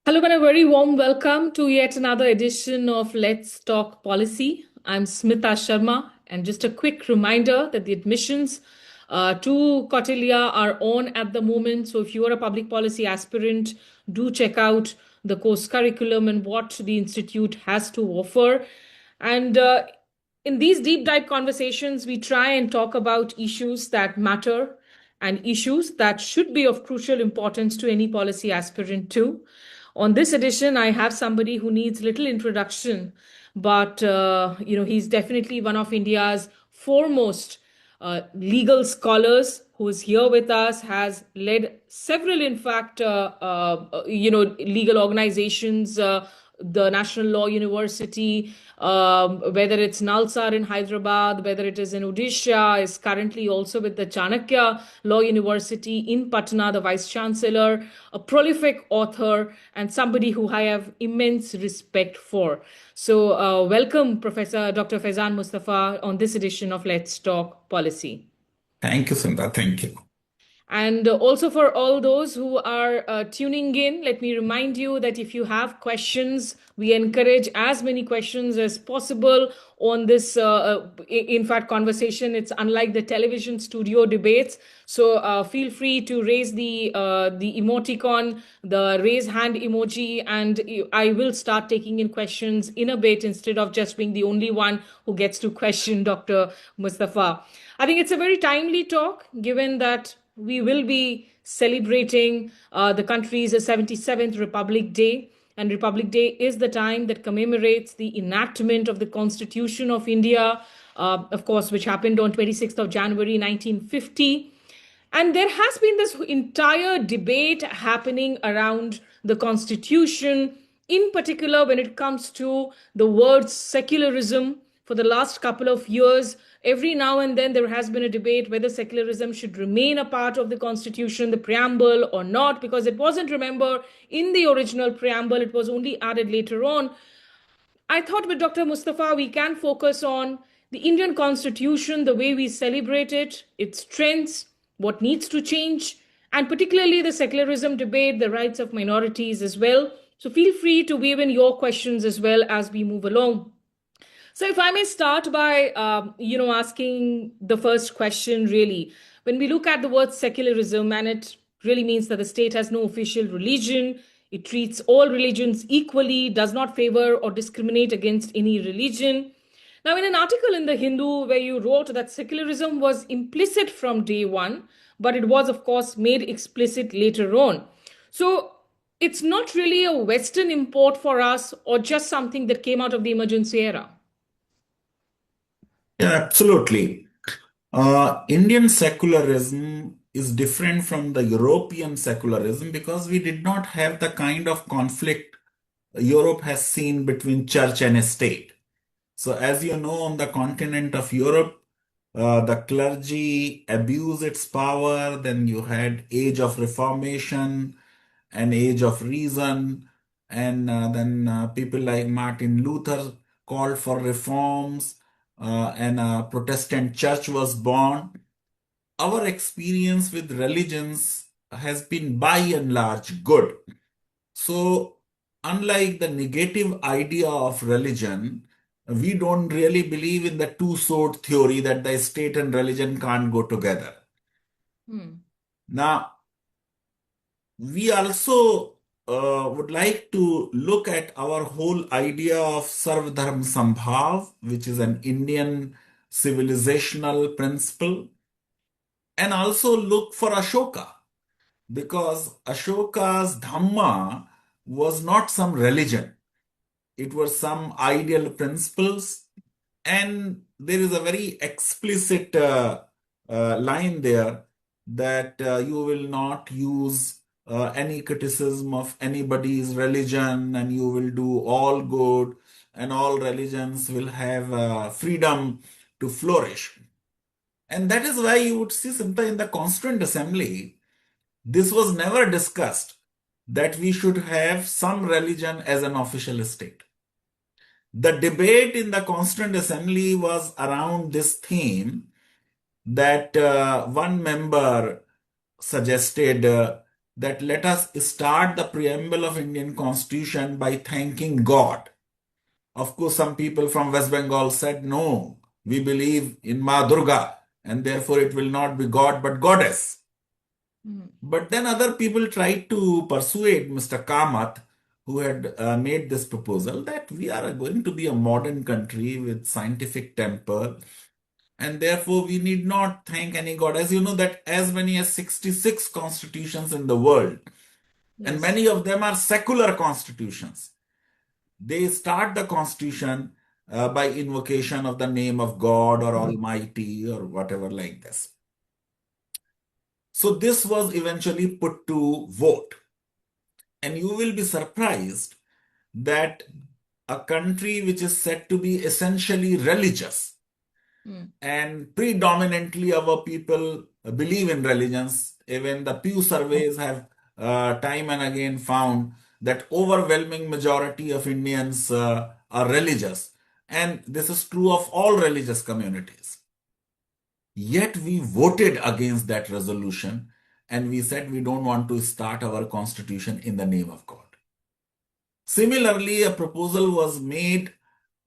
Hello, and a very warm welcome to yet another edition of Let's Talk Policy. I'm Smita Sharma, and just a quick reminder that the admissions to Kautilya are on at the moment. So, if you are a public policy aspirant, do check out the course curriculum and what the institute has to offer. And in these deep dive conversations, we try and talk about issues that matter and issues that should be of crucial importance to any policy aspirant too. On this edition, I have somebody who needs little introduction, but he's definitely one of India's foremost legal scholars who is here with us, has led several, in fact, legal organizations, the National Law University, whether it's Nalsar in Hyderabad, whether it is in Odisha, is currently also with the Chanakya Law University in Patna, the Vice-Chancellor, a prolific author, and somebody who I have immense respect for. So, welcome, Professor Dr. Faizan Mustafa, on this edition of Let's Talk Policy. Thank you, Sundar. Thank you. And also, for all those who are tuning in, let me remind you that if you have questions, we encourage as many questions as possible on this, in fact, conversation. It's unlike the television studio debates. So feel free to raise the emoticon, the raise hand emoji, and I will start taking in questions in a bit instead of just being the only one who gets to question Dr. Mustafa. I think it's a very timely talk, given that we will be celebrating the country's 77th Republic Day. And Republic Day is the time that commemorates the enactment of the Constitution of India, of course, which happened on 26th of January 1950. And there has been this entire debate happening around the Constitution, in particular when it comes to the word secularism. For the last couple of years, every now and then there has been a debate whether secularism should remain a part of the Constitution, the preamble, or not, because it wasn't, remember, in the original preamble, it was only added later on. I thought with Dr. Mustafa, we can focus on the Indian Constitution, the way we celebrate it, its strengths, what needs to change, and particularly the secularism debate, the rights of minorities as well. So feel free to weave in your questions as well as we move along. So, if I may start by, asking the first question, really, when we look at the word secularism, and it really means that the state has no official religion, it treats all religions equally, does not favor or discriminate against any religion. Now, in an article in the Hindu where you wrote that secularism was implicit from day one, but it was, of course, made explicit later on. So, it's not really a Western import for us or just something that came out of the emergency era. Yeah, absolutely. Indian secularism is different from the European secularism because we did not have the kind of conflict Europe has seen between church and state. So, as you know, on the continent of Europe, the clergy abused its power. Then you had Age of Reformation and Age of Reason, and then people like Martin Luther called for reforms, and a Protestant church was born. Our experience with religions has been by and large good. So, unlike the negative idea of religion, we don't really believe in the two-sword theory that the state and religion can't go together. Hmm. Now, we also would like to look at our whole idea of Sarvadharm Sambhav, which is an Indian civilizational principle, and also look for Ashoka, because Ashoka's Dhamma was not some religion. It was some ideal principles, and there is a very explicit line there that you will not use any criticism of anybody's religion, and you will do all good, and all religions will have freedom to flourish. And that is why you would see sometimes in the Constituent Assembly, this was never discussed that we should have some religion as an official state. The debate in the Constituent Assembly was around this theme that one member suggested that let us start the preamble of Indian Constitution by thanking God. Of course, some people from West Bengal said, no, we believe in Ma Durga, and therefore it will not be God but Goddess. Mm. But then other people tried to persuade Mr. Kamath, who had made this proposal, that we are going to be a modern country with scientific temper, and therefore we need not thank any god. As you know, that as many as 66 constitutions in the world, and Yes. many of them are secular constitutions. They start the constitution by invocation of the name of God or Almighty or whatever like this. So this was eventually put to vote. And you will be surprised that a country which is said to be essentially religious, Mm. and predominantly our people believe in religions. Even the Pew surveys have time and again found that overwhelming majority of Indians are religious. And this is true of all religious communities. Yet we voted against that resolution and we said we don't want to start our constitution in the name of God. Similarly, a proposal was made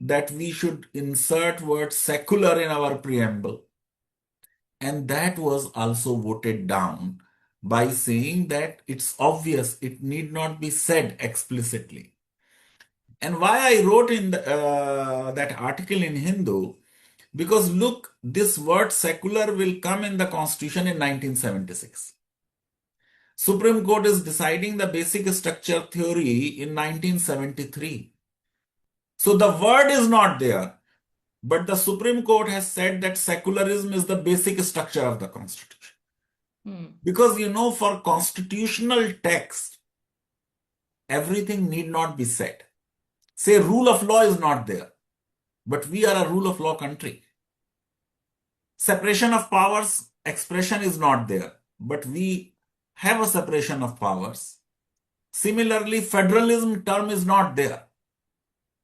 that we should insert word secular in our preamble. And that was also voted down by saying that it's obvious, it need not be said explicitly. And why I wrote in that article in Hindu, because look, this word secular will come in the constitution in 1976. Supreme Court is deciding the basic structure theory in 1973. So the word is not there, but the Supreme Court has said that secularism is the basic structure of the constitution. Mm. Because you know, for constitutional text, everything need not be said. Say, rule of law is not there, but we are a rule of law country. Separation of powers expression is not there, but we have a separation of powers. Similarly, federalism term is not there,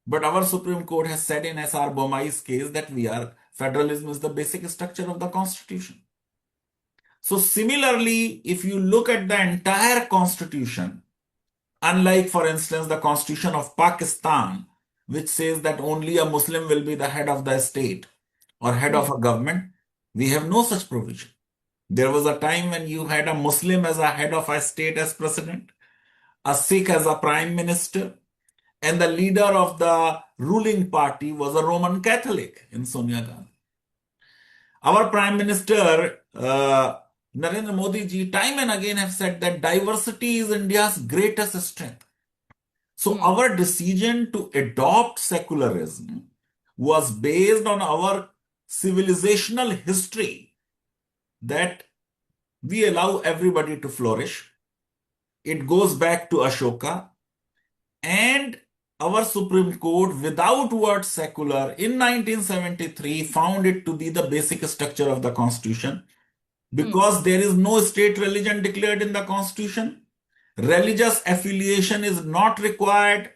but our Supreme Court has said in S.R. Bomai's case that federalism is the basic structure of the constitution. So similarly, if you look at the entire constitution, unlike, for instance, the constitution of Pakistan, which says that only a Muslim will be the head of the state or head of Mm. a government, we have no such provision. There was a time when you had a Muslim as a head of a state as president, a Sikh as a prime minister, and the leader of the ruling party was a Roman Catholic in Sonia Gandhi. Our Prime Minister, Narendra Modi ji, time and again have said that diversity is India's greatest strength. So Mm. our decision to adopt secularism was based on our civilizational history that we allow everybody to flourish. It goes back to Ashoka, and our Supreme Court, without word secular, in 1973 found it to be the basic structure of the Constitution. Mm. Because there is no state religion declared in the Constitution, religious affiliation is not required,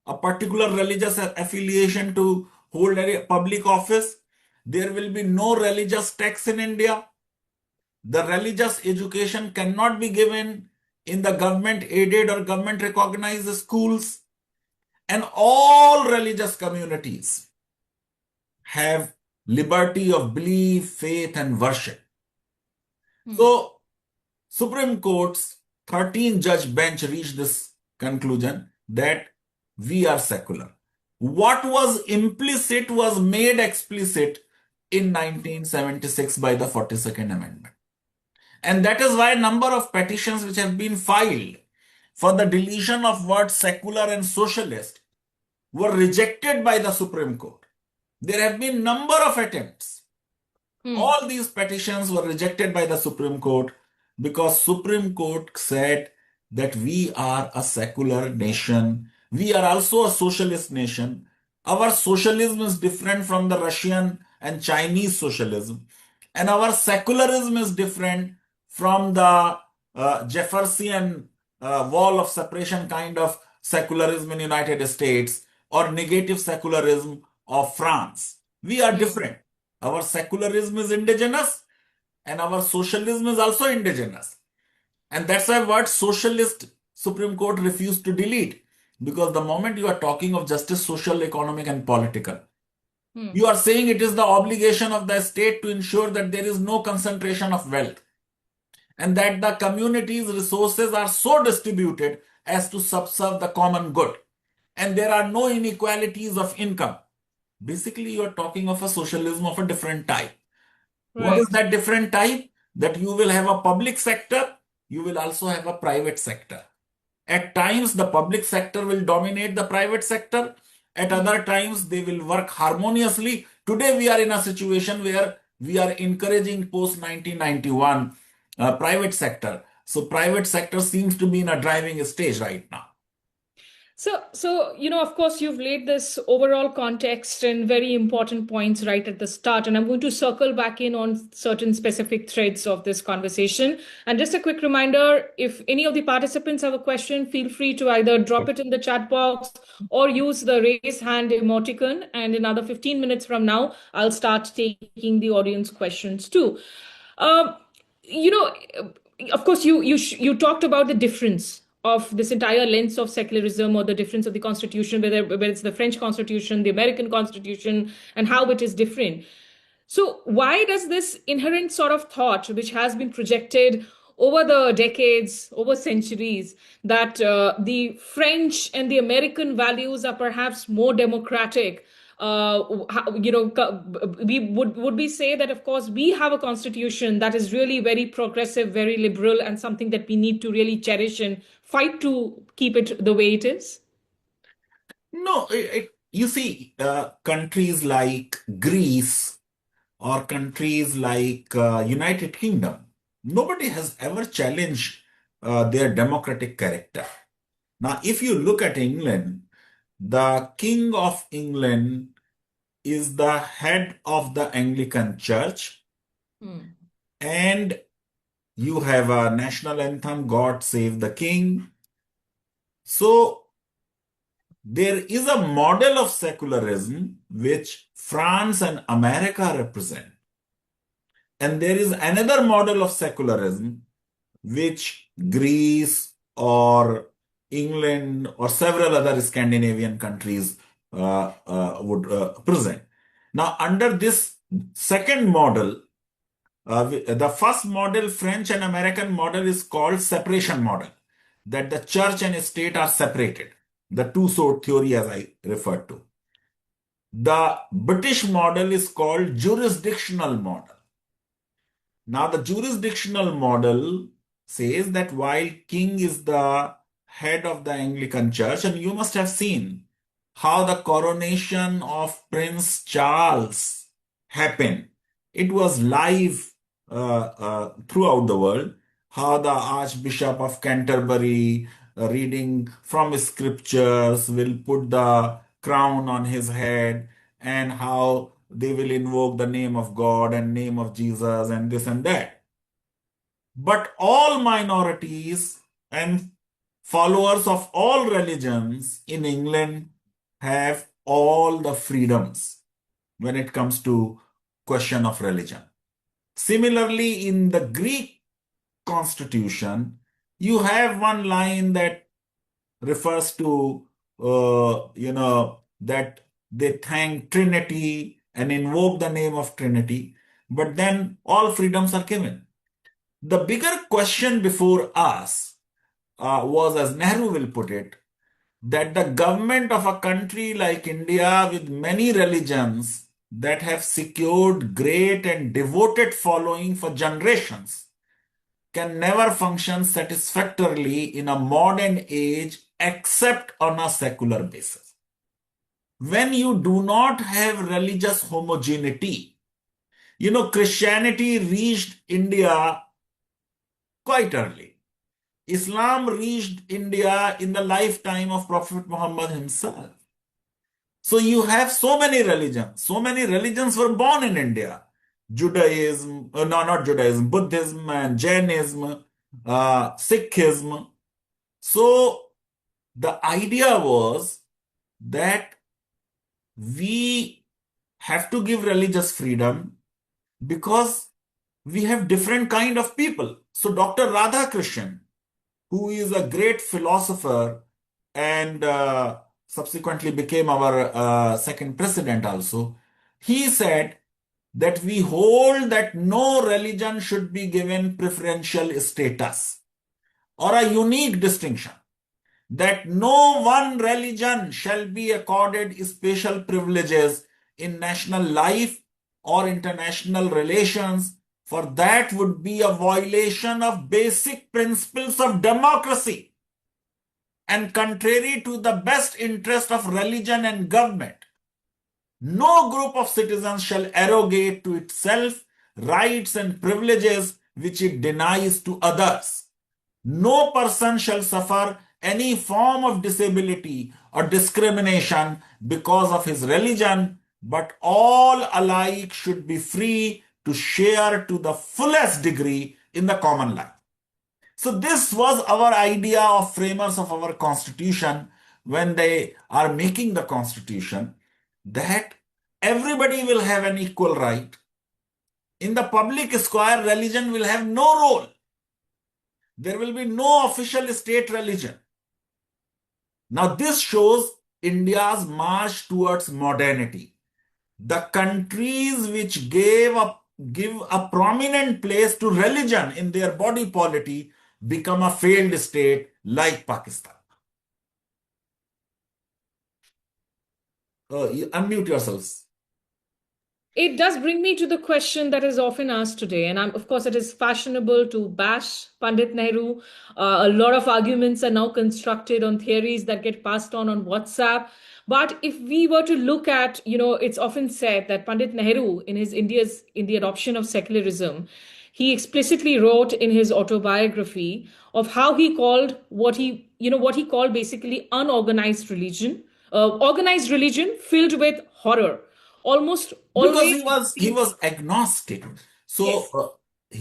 a particular religious affiliation to hold a public office. There will be no religious tax in India. The religious education cannot be given in the government aided or government recognized schools. And all religious communities have liberty of belief, faith, and worship. Mm. So, Supreme Court's 13 judge bench reached this conclusion that we are secular. What was implicit was made explicit in 1976 by the 42nd Amendment. And that is why a number of petitions which have been filed for the deletion of words secular and socialist were rejected by the Supreme Court. There have been number of attempts. Mm. All these petitions were rejected by the Supreme Court because Supreme Court said that we are a secular nation. We are also a socialist nation. Our socialism is different from the Russian and Chinese socialism. And our secularism is different from the Jeffersonian wall of separation kind of secularism in United States or negative secularism of France. We are Mm. different. Our secularism is indigenous and our socialism is also indigenous. And that's why word socialist Supreme Court refused to delete. Because the moment you are talking of justice, social, economic, and political, Hmm. you are saying it is the obligation of the state to ensure that there is no concentration of wealth and that the community's resources are so distributed as to subserve the common good. And there are no inequalities of income. Basically, you are talking of a socialism of a different type. What is Right. that different type? That you will have a public sector, you will also have a private sector. At times, the public sector will dominate the private sector. At Hmm. other times, they will work harmoniously. Today, we are in a situation where we are encouraging post 1991 private sector. So, private sector seems to be in a driving stage right now. So, of course, you've laid this overall context and very important points right at the start. And I'm going to circle back in on certain specific threads of this conversation. And just a quick reminder, if any of the participants have a question, feel free to either drop it in the chat box or use the raise hand emoticon. And another 15 minutes from now, I'll start taking the audience questions too. Um, you know, of course, you talked about the difference of this entire lens of secularism, or the difference of the constitution, whether it's the French constitution, the American constitution, and how it is different. So why does this inherent sort of thought, which has been projected over the decades, over centuries, that the French and the American values are perhaps more democratic? Would we say that, of course, we have a constitution that is really very progressive, very liberal, and something that we need to really cherish and fight to keep it the way it is? No, you see, countries like Greece or countries like United Kingdom, nobody has ever challenged their democratic character. Now, if you look at England, the King of England is the head of the Anglican Church, Hmm. and you have a national anthem, God Save the King. So, there is a model of secularism which France and America represent. And there is another model of secularism which Greece or England or several other Scandinavian countries would present. Now, under this second model, the first model, French and American model, is called separation model, that the church and state are separated. The two-sword theory, as I referred to. The British model is called jurisdictional model. Now, the jurisdictional model says that while king is the head of the Anglican Church, and you must have seen how the coronation of Prince Charles happened. It was live throughout the world. How the Archbishop of Canterbury, reading from scriptures, will put the crown on his head, and how they will invoke the name of God and name of Jesus and this and that. But all minorities and followers of all religions in England have all the freedoms when it comes to question of religion. Similarly, in the Greek constitution, you have one line that refers to, that they thank Trinity and invoke the name of Trinity, but then all freedoms are given. The bigger question before us was, as Nehru will put it, that the government of a country like India with many religions that have secured great and devoted following for generations can never function satisfactorily in a modern age except on a secular basis. When you do not have religious homogeneity, Christianity reached India quite early. Islam reached India in the lifetime of Prophet Muhammad himself. So you have so many religions. So many religions were born in India. Judaism, no, not Judaism, Buddhism and Jainism, Sikhism. So the idea was that we have to give religious freedom because we have different kind of people. So Dr. Radhakrishnan who is a great philosopher and subsequently became our second president also, he said that we hold that no religion should be given preferential status or a unique distinction, that no one religion shall be accorded special privileges in national life or international relations, for that would be a violation of basic principles of democracy and contrary to the best interest of religion and government. No group of citizens shall arrogate to itself rights and privileges which it denies to others. No person shall suffer any form of disability or discrimination because of his religion, but all alike should be free to share to the fullest degree in the common life. So this was our idea of framers of our constitution when they are making the constitution, that everybody will have an equal right. In the public square, religion will have no role. There will be no official state religion. Now this shows India's march towards modernity. The countries which give a prominent place to religion in their body polity become a failed state like Pakistan. Unmute yourselves. It does bring me to the question that is often asked today, and of course, it is fashionable to bash Pandit Nehru. A lot of arguments are now constructed on theories that get passed on WhatsApp. But if we were to look at, it's often said that Pandit Nehru, in the adoption of secularism, he explicitly wrote in his autobiography of how he called what he called basically unorganized religion, organized religion filled with horror, almost Because always. he was agnostic. So Yes.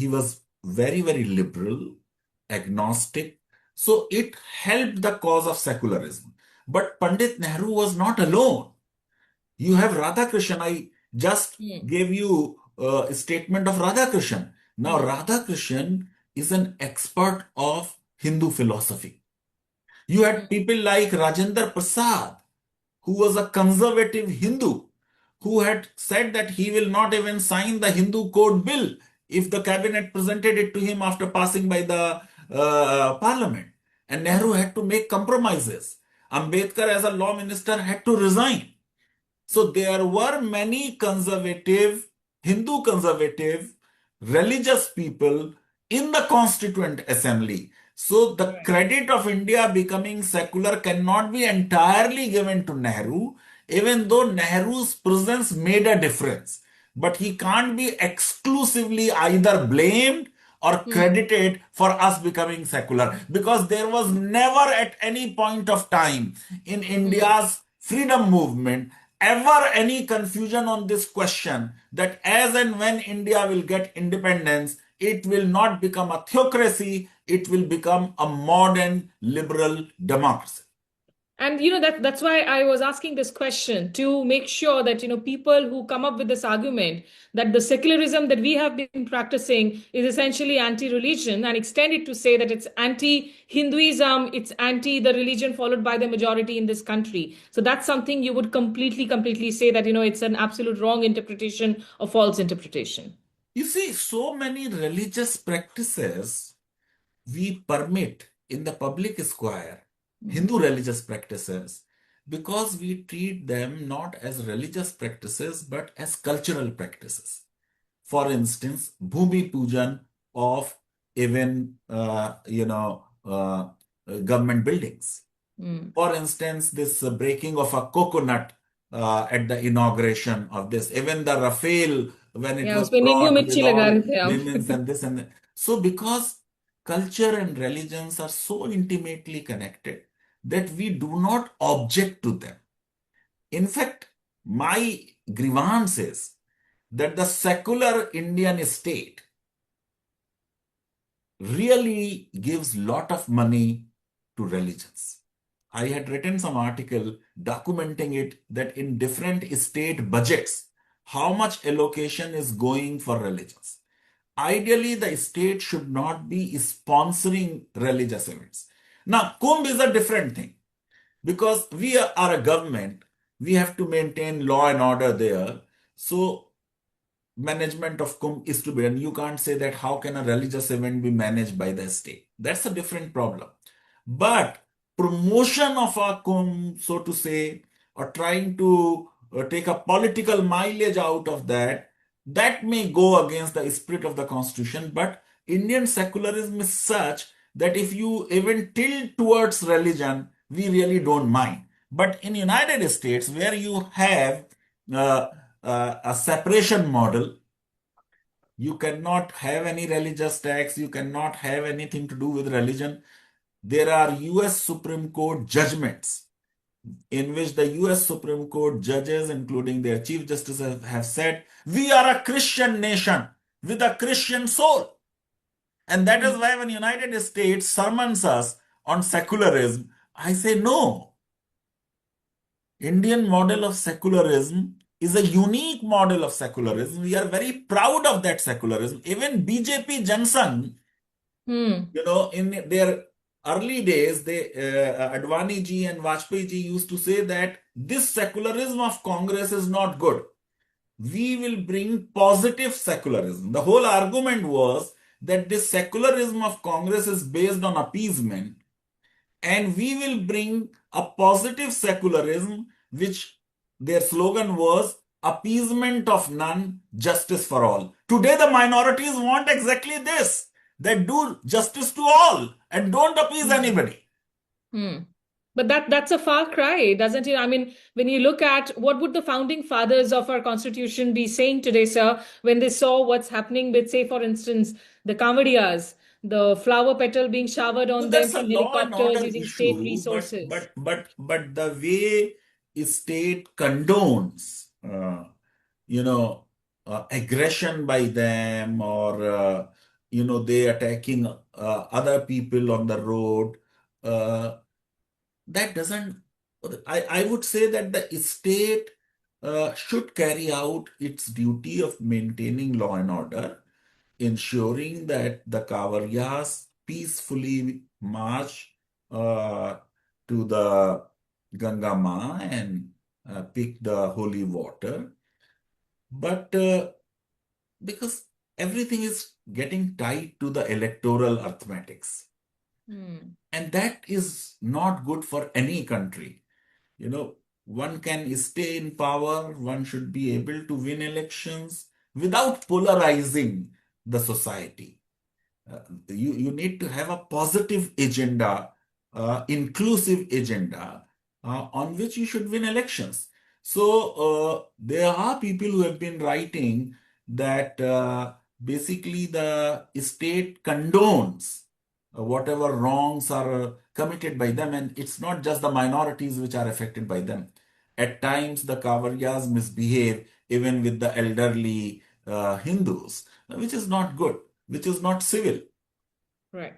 he was very, very liberal, agnostic. So it helped the cause of secularism. But Pandit Nehru was not alone. You have Radhakrishnan. I just Hmm. gave you a statement of Radhakrishnan. Now, Hmm. Radhakrishnan is an expert of Hindu philosophy. You had Hmm. people like Rajendra Prasad, who was a conservative Hindu, who had said that he will not even sign the Hindu Code Bill if the cabinet presented it to him after passing by the parliament. And Nehru had to make compromises. Ambedkar, as a law minister, had to resign. So there were many conservative, Hindu conservative, religious people in the Constituent Assembly. So the Right. credit of India becoming secular cannot be entirely given to Nehru, even though Nehru's presence made a difference. But he can't be exclusively either blamed or Hmm. credited for us becoming secular, because there was never at any point of time in Hmm. India's freedom movement ever any confusion on this question that as and when India will get independence, it will not become a theocracy, it will become a modern liberal democracy. And that's why I was asking this question, to make sure that people who come up with this argument that the secularism that we have been practicing is essentially anti-religion, and extend it to say that it's anti-Hinduism, it's anti the religion followed by the majority in this country. So that's something you would completely say that it's an absolute wrong interpretation or false interpretation. You see, so many religious practices we permit in the public square, Hindu religious practices, because we treat them not as religious practices but as cultural practices. For instance, Bhumi Pujan of even government buildings. Mm. For instance, this breaking of a coconut at the inauguration of this, even the Rafale when it Yeah, was उसपे नींबू brought with मिर्ची लगा all रहे थे हम. women's and this and that. So, because culture and religions are so intimately connected that we do not object to them. In fact, my grievance is that the secular Indian state really gives lot of money to religions. I had written some article documenting it, that in different state budgets, how much allocation is going for religions. ideally the state should not be sponsoring religious events. Now, Kumbh is a different thing because we are a government, we have to maintain law and order there. So management of Kumbh is to be done. You can't say that how can a religious event be managed by the state? That's a different problem. But promotion of a Kumbh, so to say, or trying to take a political mileage out of that, that may go against the spirit of the constitution. But Indian secularism is such that if you even tilt towards religion, we really don't mind. But in United States, where you have uh, a separation model, you cannot have any religious tax, you cannot have anything to do with religion. There are US Supreme Court judgments in which the US Supreme Court judges, including their Chief Justice, have said, we are a Christian nation with a Christian soul. And that is why when United States summons us on secularism, I say no. Indian model of secularism is a unique model of secularism. We are very proud of that secularism. Even BJP Jansan, Hmm. in their early days, Advani ji and Vajpayee ji used to say that this secularism of Congress is not good. We will bring positive secularism. The whole argument was that this secularism of Congress is based on appeasement, and we will bring a positive secularism, which their slogan was appeasement of none, justice for all. Today, the minorities want exactly this. They do justice to all and don't appease Hmm. anybody. Hmm. But that's a far cry, doesn't it? I mean, when you look at what would the founding fathers of our constitution be saying today, sir, when they saw what's happening with, say, for instance, the Kavadiyas, the flower petal being showered So on them that's a from law and helicopters order using state issue, but resources. but but but the way state condones, you know, aggression by them, or they attacking other people on the road, uh, that doesn't. I would say that the state should carry out its duty of maintaining law and order, ensuring that the Kawaryas peacefully march uh, to the Ganga Ma and pick the holy water. But because everything is getting tied to the electoral arithmetics, Hmm. and that is not good for any country. You know, one can stay in power, one should be able to win elections without polarizing the society. You need to have a positive agenda, inclusive agenda, on which you should win elections. So there are people who have been writing that basically the state condones whatever wrongs are committed by them, and it's not just the minorities which are affected by them. At times, the Kavaryas misbehave even with the elderly Hindus, which is not good, which is not civil. Right.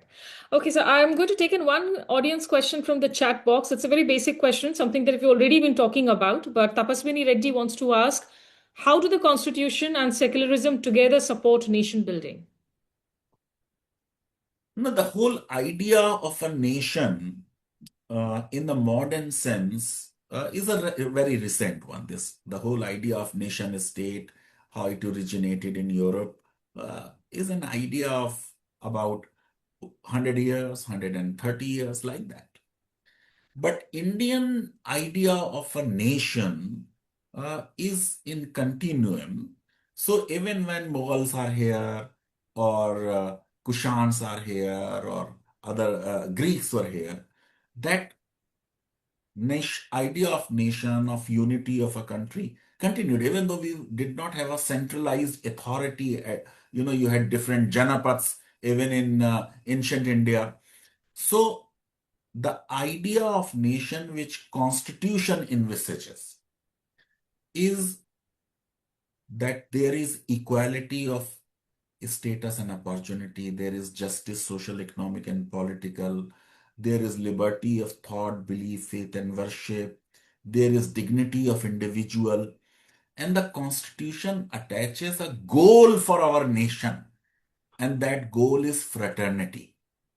Okay, so I'm going to take in one audience question from the chat box. It's a very basic question, something that we've already been talking about. But Tapaswini Reddy wants to ask, how do the Constitution and secularism together support nation building? No, the whole idea of a nation in the modern sense is a very recent one. The whole idea of nation state, how it originated in Europe, is an idea of about 100 years, 130 years, like that. But Indian idea of a nation is in continuum. So even when Mughals are here, or Kushans are here, or other Greeks were here, that idea of nation, of unity of a country continued, even though we did not have a centralized authority. You had different Janapads even in ancient India. So the idea of nation which constitution envisages is that there is equality of status and opportunity, there is justice, social, economic, and political, there is liberty of thought, belief, faith, and worship, there is dignity of individual, and the constitution attaches a goal for our nation. And that goal is fraternity,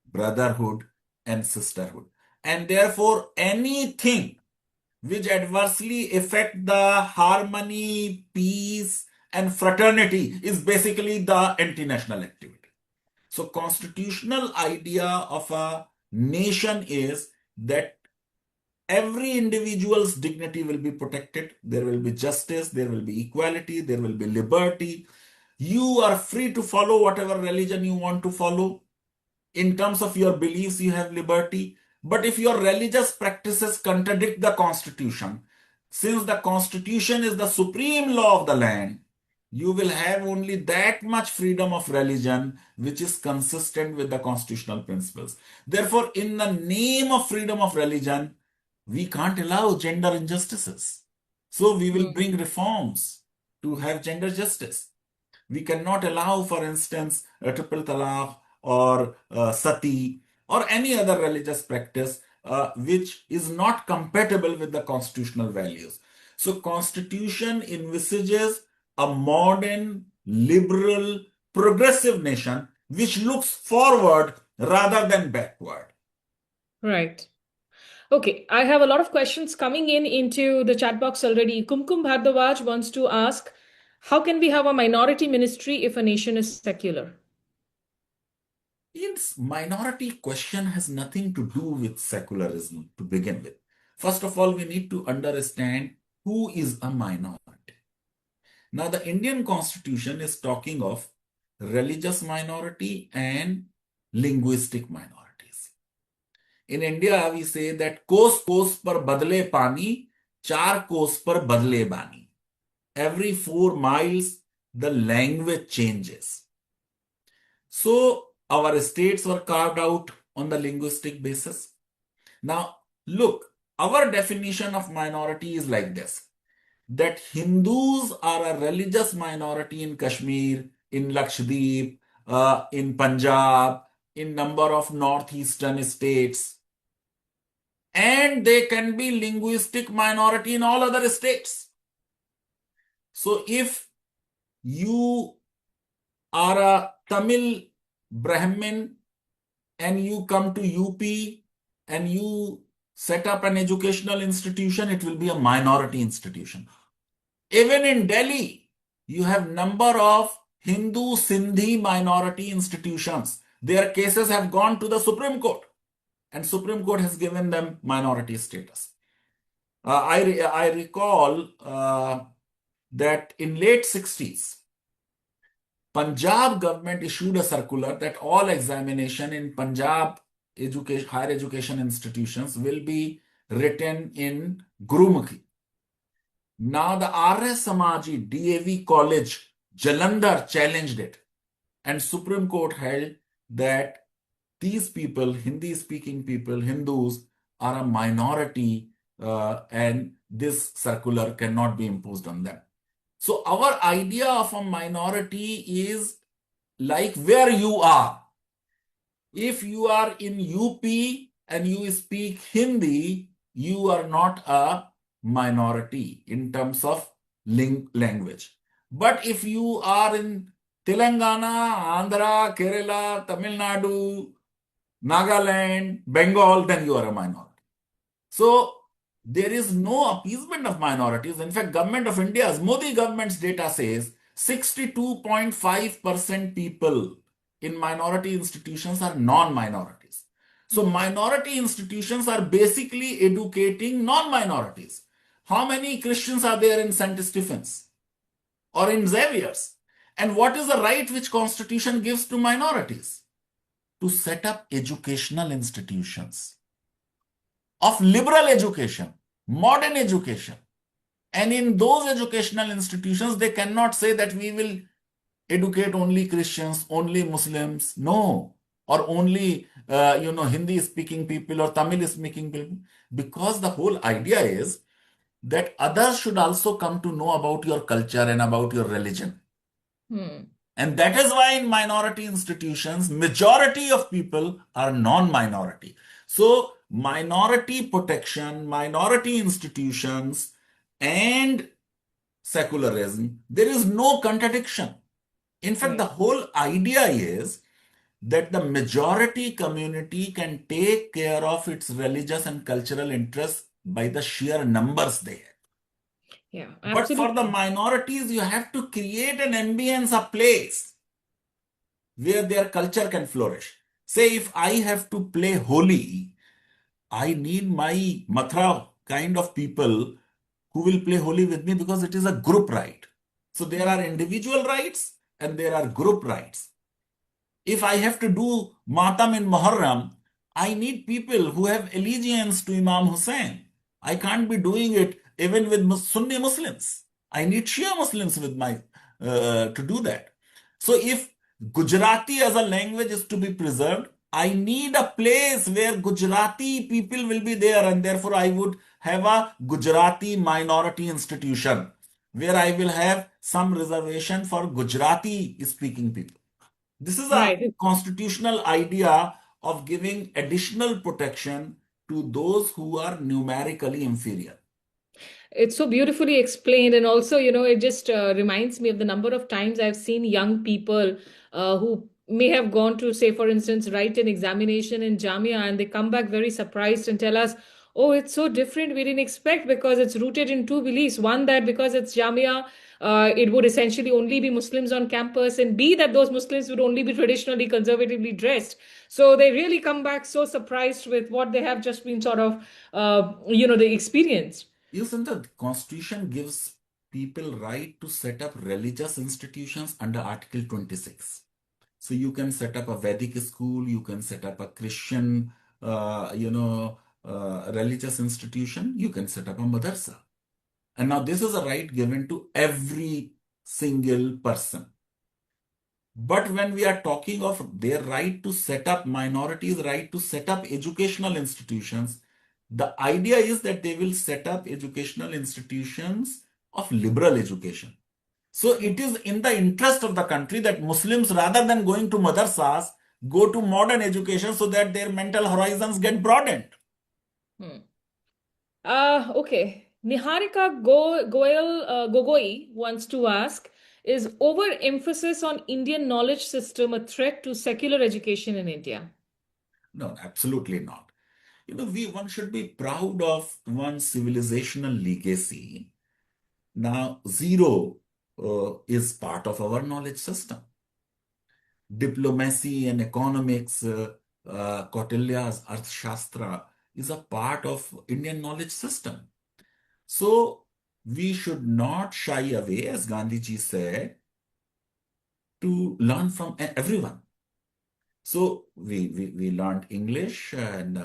brotherhood, and sisterhood. And therefore, anything which adversely affect the harmony, peace, and fraternity is basically the anti-national activity. So constitutional idea of a nation is that every individual's dignity will be protected. There will be justice, there will be equality, there will be liberty. You are free to follow whatever religion you want to follow. In terms of your beliefs, you have liberty. But if your religious practices contradict the constitution, since the constitution is the supreme law of the land, you will have only that much freedom of religion which is consistent with the constitutional principles. Therefore, in the name of freedom of religion, we can't allow gender injustices. So we will bring reforms to have gender justice. We cannot allow, for instance, a triple talaq or sati or any other religious practice which is not compatible with the constitutional values. So constitution envisages a modern, liberal, progressive nation which looks forward rather than backward. Right. Okay, I have a lot of questions coming in into the chat box already. Kumkum Bhardwaj wants to ask, how can we have a minority ministry if a nation is secular? Its minority question has nothing to do with secularism to begin with. First of all, we need to understand who is a minority. Now, the Indian constitution is talking of religious minority and linguistic minorities. In India, we say that कोस कोस पर बदले पानी, चार कोस पर बदले बानी. Every 4 miles, the language changes. So, our states were carved out on the linguistic basis. Now, look, our definition of minority is like this, that Hindus are a religious minority in Kashmir, in Lakshadweep, in Punjab, in number of northeastern states, and they can be linguistic minority in all other states. So if you are a Tamil Brahmin and you come to UP and you set up an educational institution, it will be a minority institution. Even in Delhi, you have number of Hindu Sindhi minority institutions. Their cases have gone to the Supreme Court, and Supreme Court has given them minority status. I recall that in late 60s, Punjab government issued a circular that all examination in Punjab higher education institutions will be written in Gurumukhi. Now the R.S. Samaji DAV College, Jalandhar challenged it, and Supreme Court held that these people, Hindi-speaking people, Hindus, are a minority and this circular cannot be imposed on them. So our idea of a minority is like where you are. If you are in UP and you speak Hindi, you are not a minority in terms of language. But if you are in Telangana, Andhra, Kerala, Tamil Nadu, Nagaland, Bengal, then you are a minority. So there is no appeasement of minorities. In fact, Government of India's Modi government's data says 62.5% people in minority institutions are non-minorities. So minority institutions are basically educating non-minorities. How many Christians are there in St. Stephen's or in Xavier's? And what is the right which constitution gives to minorities? To set up educational institutions of liberal education, modern education. And in those educational institutions, they cannot say that we will educate only Christians, only Muslims, no, or only, Hindi speaking people or Tamil speaking people, because the whole idea is that others should also come to know about your culture and about your religion. And that is why in minority institutions, majority of people are non-minority. So minority protection, minority institutions, and secularism, there is no contradiction. In fact, the Right. whole idea is that the majority community can take care of its religious and cultural interests by the sheer numbers they have. Yeah, But for the absolutely. minorities, you have to create an ambience, a place where their culture can flourish. Say, if I have to play Holi, I need my Mathura kind of people who will play Holi with me because it is a group rite. So there Mm. are individual rights and there are group rights. If I have to do Matam in Muharram, I need people who have allegiance to Imam Hussain. I can't be doing it even with Sunni Muslims. I need Shia Muslims with my to do that. So if Gujarati as a language is to be preserved, I need a place where Gujarati people will be there, and therefore I would have a Gujarati minority institution where I will have some reservation for Gujarati speaking people. This is a Right. constitutional idea of giving additional protection to those who are numerically inferior. It's so beautifully explained. And also, it just reminds me of the number of times I've seen young people who may have gone to, say, for instance, write an examination in Jamia, and they come back very surprised and tell us, oh, it's so different. We didn't expect, because it's rooted in two beliefs. One, that because it's Jamia, it would essentially only be Muslims on campus, and B, that those Muslims would only be traditionally conservatively dressed. So they really come back so surprised with what they have just been sort of, the experience. Isn't the Constitution gives people right to set up religious institutions under Article 26? So you can set up a Vedic school, you can set up a Christian, religious institution, you can set up a madrasa. And now this is a right given to every single person. But when we are talking of their right to set up minorities, right to set up educational institutions, the idea is that they will set up educational institutions of liberal education. So it is in the interest of the country that Muslims, rather than going to madrasas, go to modern education so that their mental horizons get broadened. Hmm. Okay. Niharika Gogoi wants to ask, is overemphasis on Indian knowledge system a threat to secular education in India? No, absolutely not. One should be proud of one's civilizational legacy. Now, zero is part of our knowledge system. Diplomacy and economics, Kautilya's Arthashastra is a part of Indian knowledge system. So we should not shy away, as Gandhiji said, to learn from everyone. So we learned English and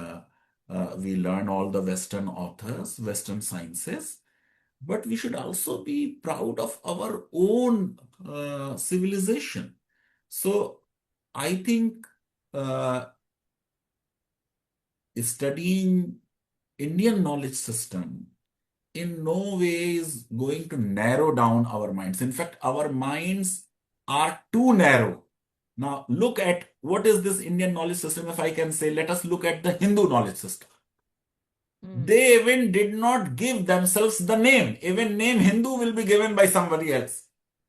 we learn all the Western authors, Western sciences, but we should also be proud of our own civilization. So I think uh, studying Indian knowledge system in no way is going to narrow down our minds. In fact, our minds are too narrow. Now, look at what is this Indian knowledge system. If I can say, let us look at the Hindu knowledge system. Hmm. They even did not give themselves the name. Even name Hindu will be given by somebody else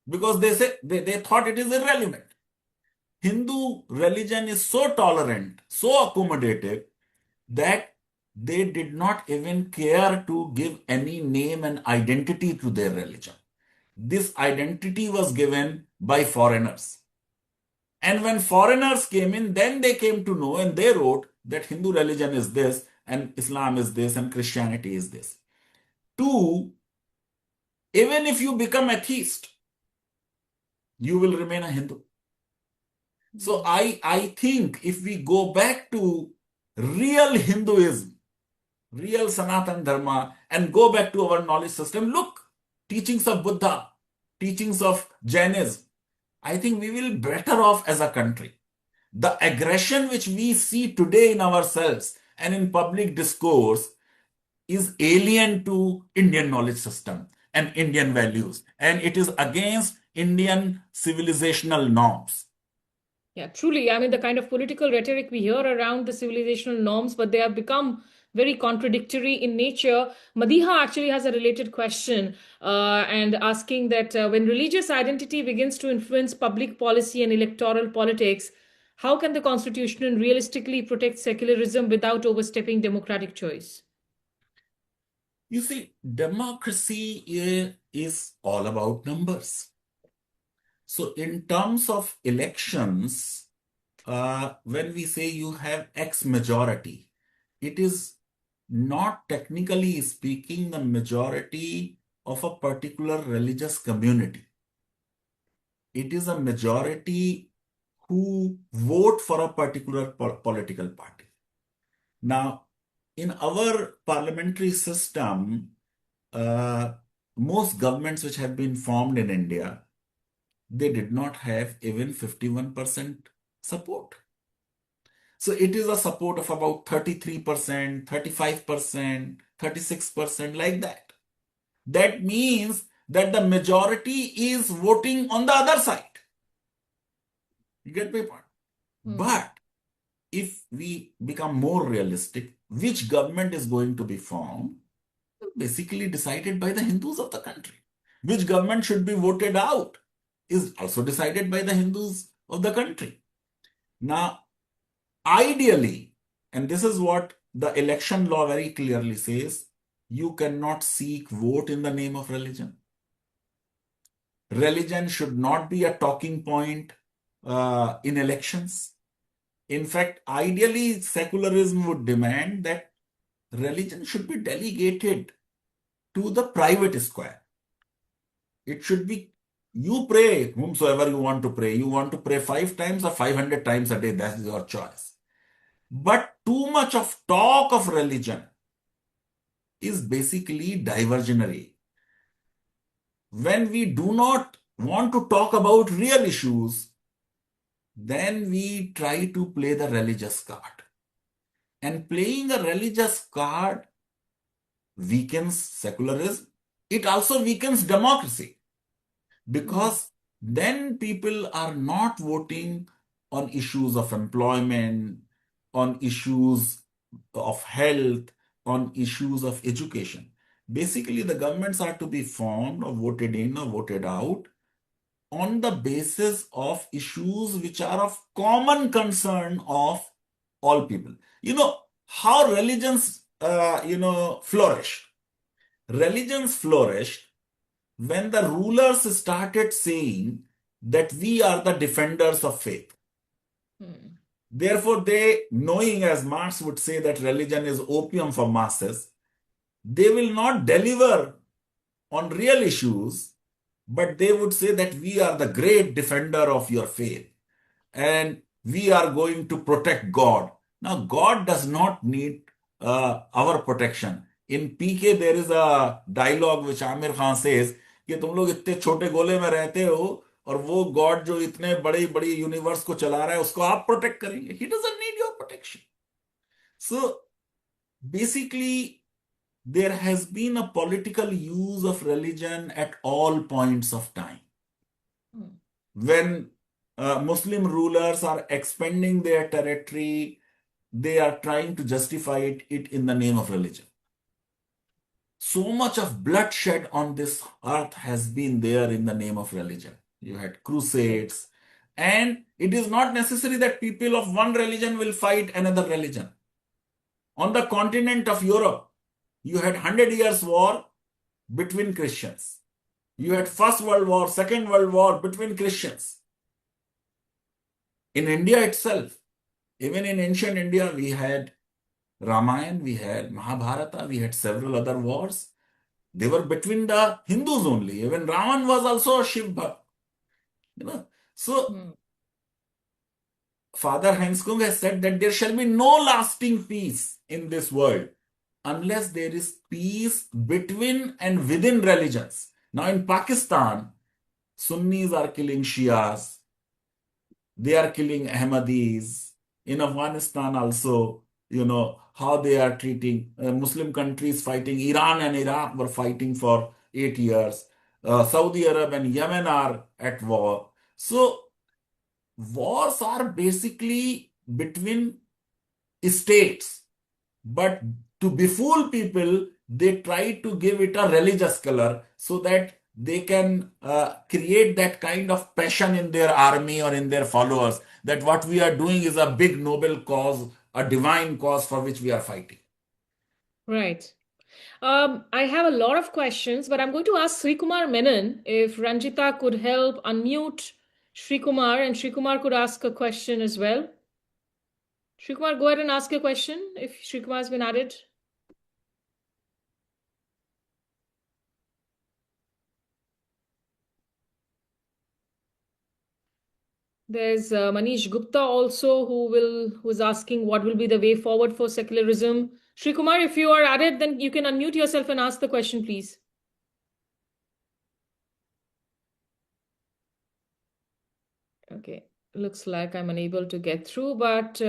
because they thought it is irrelevant. Hindu religion is so tolerant, so accommodative that they did not even care to give any name and identity to their religion. This identity was given by foreigners. And when foreigners came in, then they came to know and they wrote that Hindu religion is this and Islam is this and Christianity is this. Two, even if you become atheist, you will remain a Hindu. So I think if we go back to real Hinduism, real Sanatan Dharma, and go back to our knowledge system, look, teachings of Buddha, teachings of Jainism, I think we will be better off as a country. The aggression which we see today in ourselves and in public discourse is alien to Indian knowledge system and Indian values, and it is against Indian civilizational norms. Yeah, truly. I mean, the kind of political rhetoric we hear around the civilizational norms, but they have become very contradictory in nature. Madiha actually has a related question and asking that when religious identity begins to influence public policy and electoral politics, how can the constitution realistically protect secularism without overstepping democratic choice? You see, democracy is all about numbers. So, in terms of elections, when we say you have X majority, it is not technically speaking the majority of a particular religious community. It is a majority who vote for a particular political party. Now, in our parliamentary system, uh, most governments which have been formed in India, they did not have even 51% support. So it is a support of about 33%, 35%, 36%, like that. That means that the majority is voting on the other side. You get my point? Hmm. But if we become more realistic, which government is going to be formed, basically decided by the Hindus of the country. Which government should be voted out is also decided by the Hindus of the country. Now, ideally, and this is what the election law very clearly says, you cannot seek vote in the name of religion. Religion should not be a talking point in elections. In fact, ideally, secularism would demand that religion should be delegated to the private square. It should be you pray whomsoever you want to pray. You want to pray 5 times or 500 times a day, that's your choice. But too much of talk of religion is basically diversionary. When we do not want to talk about real issues, then we try to play the religious card. And playing a religious card weakens secularism. It also weakens democracy Hmm. because then people are not voting on issues of employment, on issues of health, on issues of education. Basically, the governments are to be formed or voted in or voted out on the basis of issues which are of common concern of all people. You know, how religions, flourished. Religions flourished when the rulers started saying that we are the defenders of faith. Hmm. Therefore, they, knowing as Marx would say that religion is opium for masses, they will not deliver on real issues, but they would say that we are the great defender of your faith and we are going to protect God. Now, God does not need our protection. In PK, there is a dialogue which Amir Khan says कि तुम लोग इतने छोटे गोले में रहते हो और वो गॉड जो इतने बड़ी बड़ी यूनिवर्स को चला रहा है उसको आप प्रोटेक्ट करेंगे. He doesn't need your protection. So basically, there has been a political use of religion at all points of time. Hmm. When Muslim rulers are expanding their territory, they are trying to justify it in the name of religion. So much of bloodshed on this earth has been there in the name of religion. You had crusades, and it is not necessary that people of one religion will fight another religion. On the continent of Europe, you had 100 years war between Christians. You had First World War, Second World War between Christians. In India itself, even in ancient India, we had Ramayana, we had Mahabharata, we had several other wars. They were between the Hindus only. Even Ravan was also a Shiv Bhakt. You know? So Hmm. Father Heinskung has said that there shall be no lasting peace in this world unless there is peace between and within religions. Now in Pakistan, Sunnis are killing Shias, they are killing Ahmadis. In Afghanistan also, how they are treating Muslim countries fighting. Iran and Iraq were fighting for 8 years. Saudi Arabia and Yemen are at war. So wars are basically between states. But to befool people, they try to give it a religious color so that they can create that kind of passion in their army or in their followers that what we are doing is a big noble cause, a divine cause for which we are fighting. Right. I have a lot of questions, but I'm going to ask Sri Kumar Menon if Ranjita could help unmute Sri Kumar, and Sri Kumar could ask a question as well. Sri Kumar, go ahead and ask your question if Sri Kumar has been added. There's Manish Gupta also who is asking what will be the way forward for secularism. Sri Kumar, if you are added, then you can unmute yourself and ask the question, please. Okay, looks like I'm unable to get through, but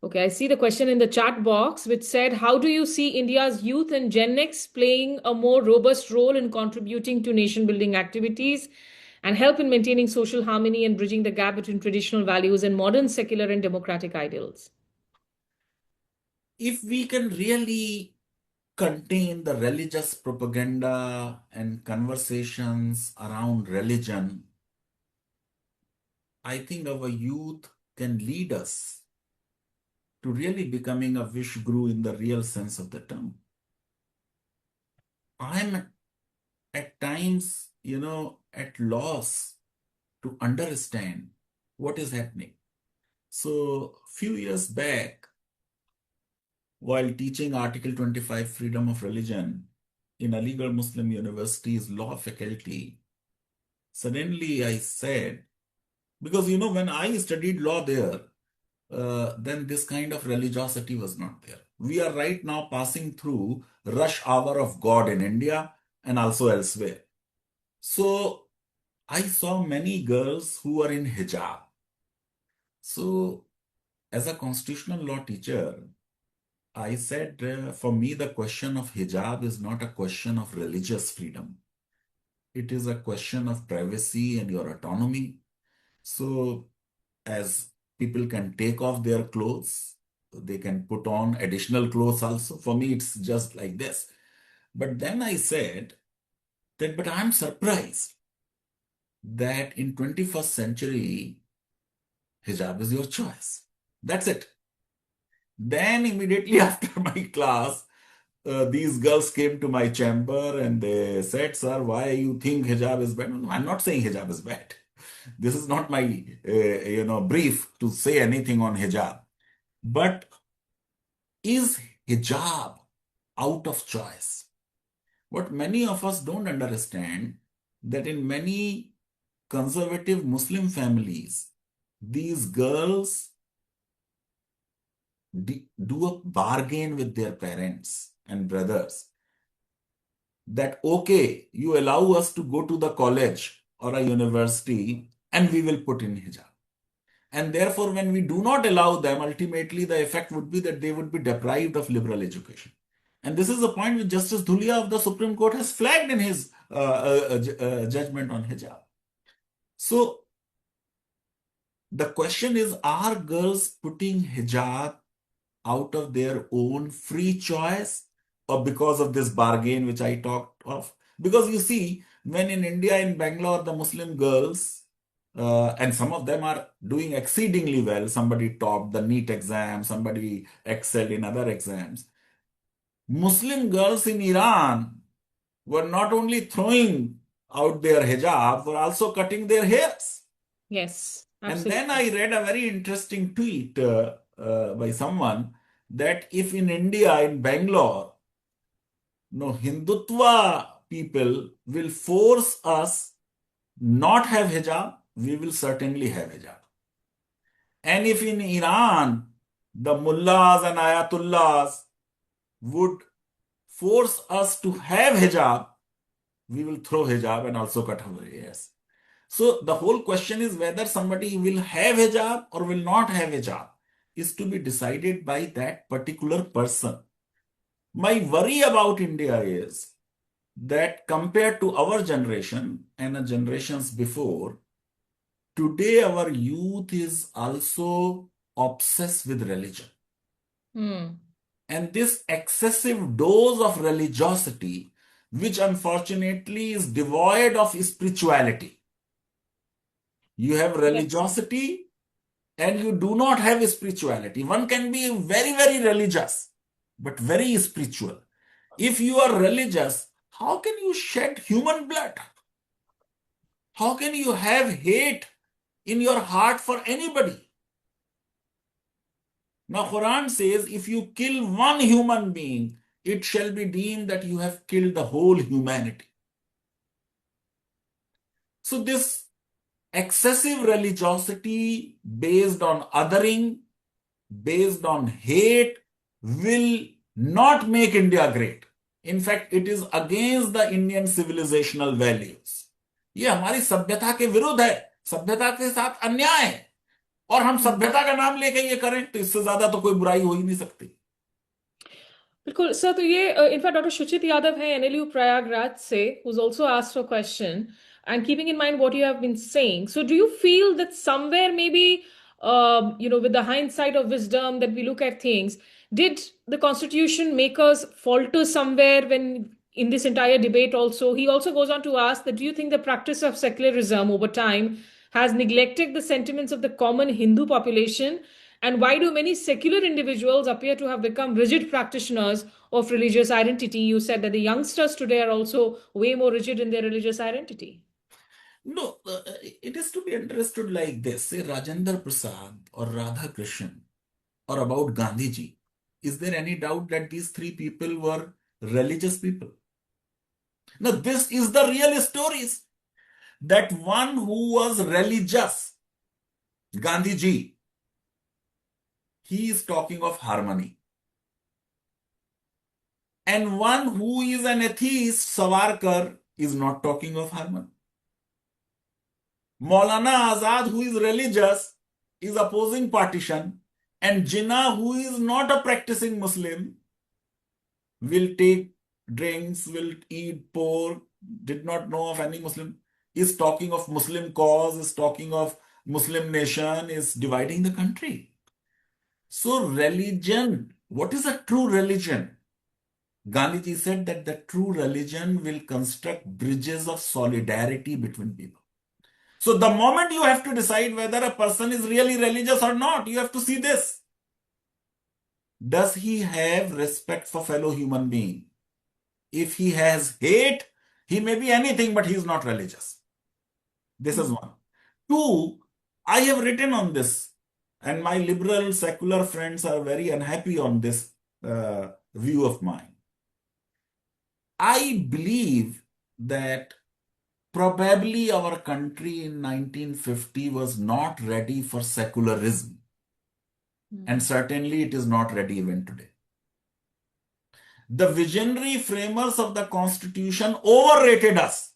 okay, I see the question in the chat box which said, how do you see India's youth and Gen X playing a more robust role in contributing to nation building activities and help in maintaining social harmony and bridging the gap between traditional values and modern secular and democratic ideals? If we can really contain the religious propaganda and conversations around religion, I think our youth can lead us to really becoming a wish guru in the real sense of the term. I'm at times, at loss to understand what is happening. So, few years back, while teaching Article 25 freedom of religion in Aligarh Muslim University's law faculty, suddenly I said, because when I studied law there, then this kind of religiosity was not there. We are right now passing through rush hour of God in India and also elsewhere. So I saw many girls who were in hijab. So as a constitutional law teacher, I said, for me, the question of hijab is not a question of religious freedom. It is a question of privacy and your autonomy. So as people can take off their clothes, they can put on additional clothes also. For me, it's just like this. But then I said that, but I'm surprised that in 21st century, hijab is your choice. That's it. Then immediately after my class, these girls came to my chamber and they said, sir, why you think hijab is bad? No, I'm not saying hijab is bad. This is not my, brief to say anything on hijab. But is hijab out of choice? What many of us don't understand that in many conservative Muslim families, these girls do a bargain with their parents and brothers that, okay, you allow us to go to the college or a university and we will put in hijab. And therefore, when we do not allow them, ultimately the effect would be that they would be deprived of liberal education. And this is the point which Justice Dhulia of the Supreme Court has flagged in his judgment on hijab. So the question is, are girls putting hijab out of their own free choice or because of this bargain which I talked of? Because you see, when in India, in Bangalore, the Muslim girls, and some of them are doing exceedingly well, somebody topped the NEET exam, somebody excelled in other exams. Muslim girls in Iran were not only throwing out their hijab, were also cutting their hairs. Yes, And then I absolutely. read a very interesting tweet by someone that if in India, in Bangalore, no Hindutva people will force us not have hijab, we will certainly have hijab. And if in Iran, the mullahs and ayatullahs would force us to have hijab, we will throw hijab and also cut our hairs. So the whole question is whether somebody will have hijab or will not have hijab is to be decided by that particular person. My worry about India is that compared to our generation and the generations before, today our youth is also obsessed with religion. Hmm. And this excessive dose of religiosity, which unfortunately is devoid of spirituality. You have Yes. religiosity and you do not have spirituality. One can be very, very religious, but very spiritual. If you are religious, how can you shed human blood? How can you have hate in your heart for anybody? Now, Quran says, if you kill one human being, it shall be deemed that you have killed the whole humanity. So, this excessive religiosity based on othering, based on hate, will not make India great. In fact, it is against the Indian civilizational values. ये हमारी सभ्यता के विरुद्ध है, सभ्यता के साथ अन्याय है, और हम सभ्यता का नाम लेके ये करें तो इससे ज्यादा तो कोई बुराई हो ही नहीं सकती. बिल्कुल सर, तो ये इनफैक्ट डॉक्टर शुचित यादव है एनएलयू प्रयागराज से, who's also asked a question, and keeping in mind what you have been saying, so do you feel that somewhere maybe with the hindsight of wisdom that we look at things, did the constitution makers falter somewhere when in this entire debate? Also, he also goes on to ask that, do you think the practice of secularism over time has neglected the sentiments of the common Hindu population? And why do many secular individuals appear to have become rigid practitioners of religious identity? You said that the youngsters today are also way more rigid in their religious identity. No, it is to be understood like this. Say Rajendra Prasad or Radha Krishan or about Gandhi ji. Is there any doubt that these three people were religious people? Now, this is the real stories. That one who was religious, Gandhi ji, he is talking of harmony. And one who is an atheist, Savarkar, is not talking of harmony. Maulana Azad, who is religious, is opposing partition. And Jinnah, who is not a practicing Muslim, will take drinks, will eat pork, did not know of any Muslim, is talking of Muslim cause, is talking of Muslim nation, is dividing the country. So, religion, what is a true religion? Gandhiji said that the true religion will construct bridges of solidarity between people. So, the moment you have to decide whether a person is really religious or not, you have to see this. Does he have respect for fellow human being? If he has hate, he may be anything, but he is not religious. This is one. Two, I have written on this, and my liberal secular friends are very unhappy on this view of mine. I believe that probably our country in 1950 was not ready for secularism, and certainly it is not ready even today. The visionary framers of the Constitution overrated us.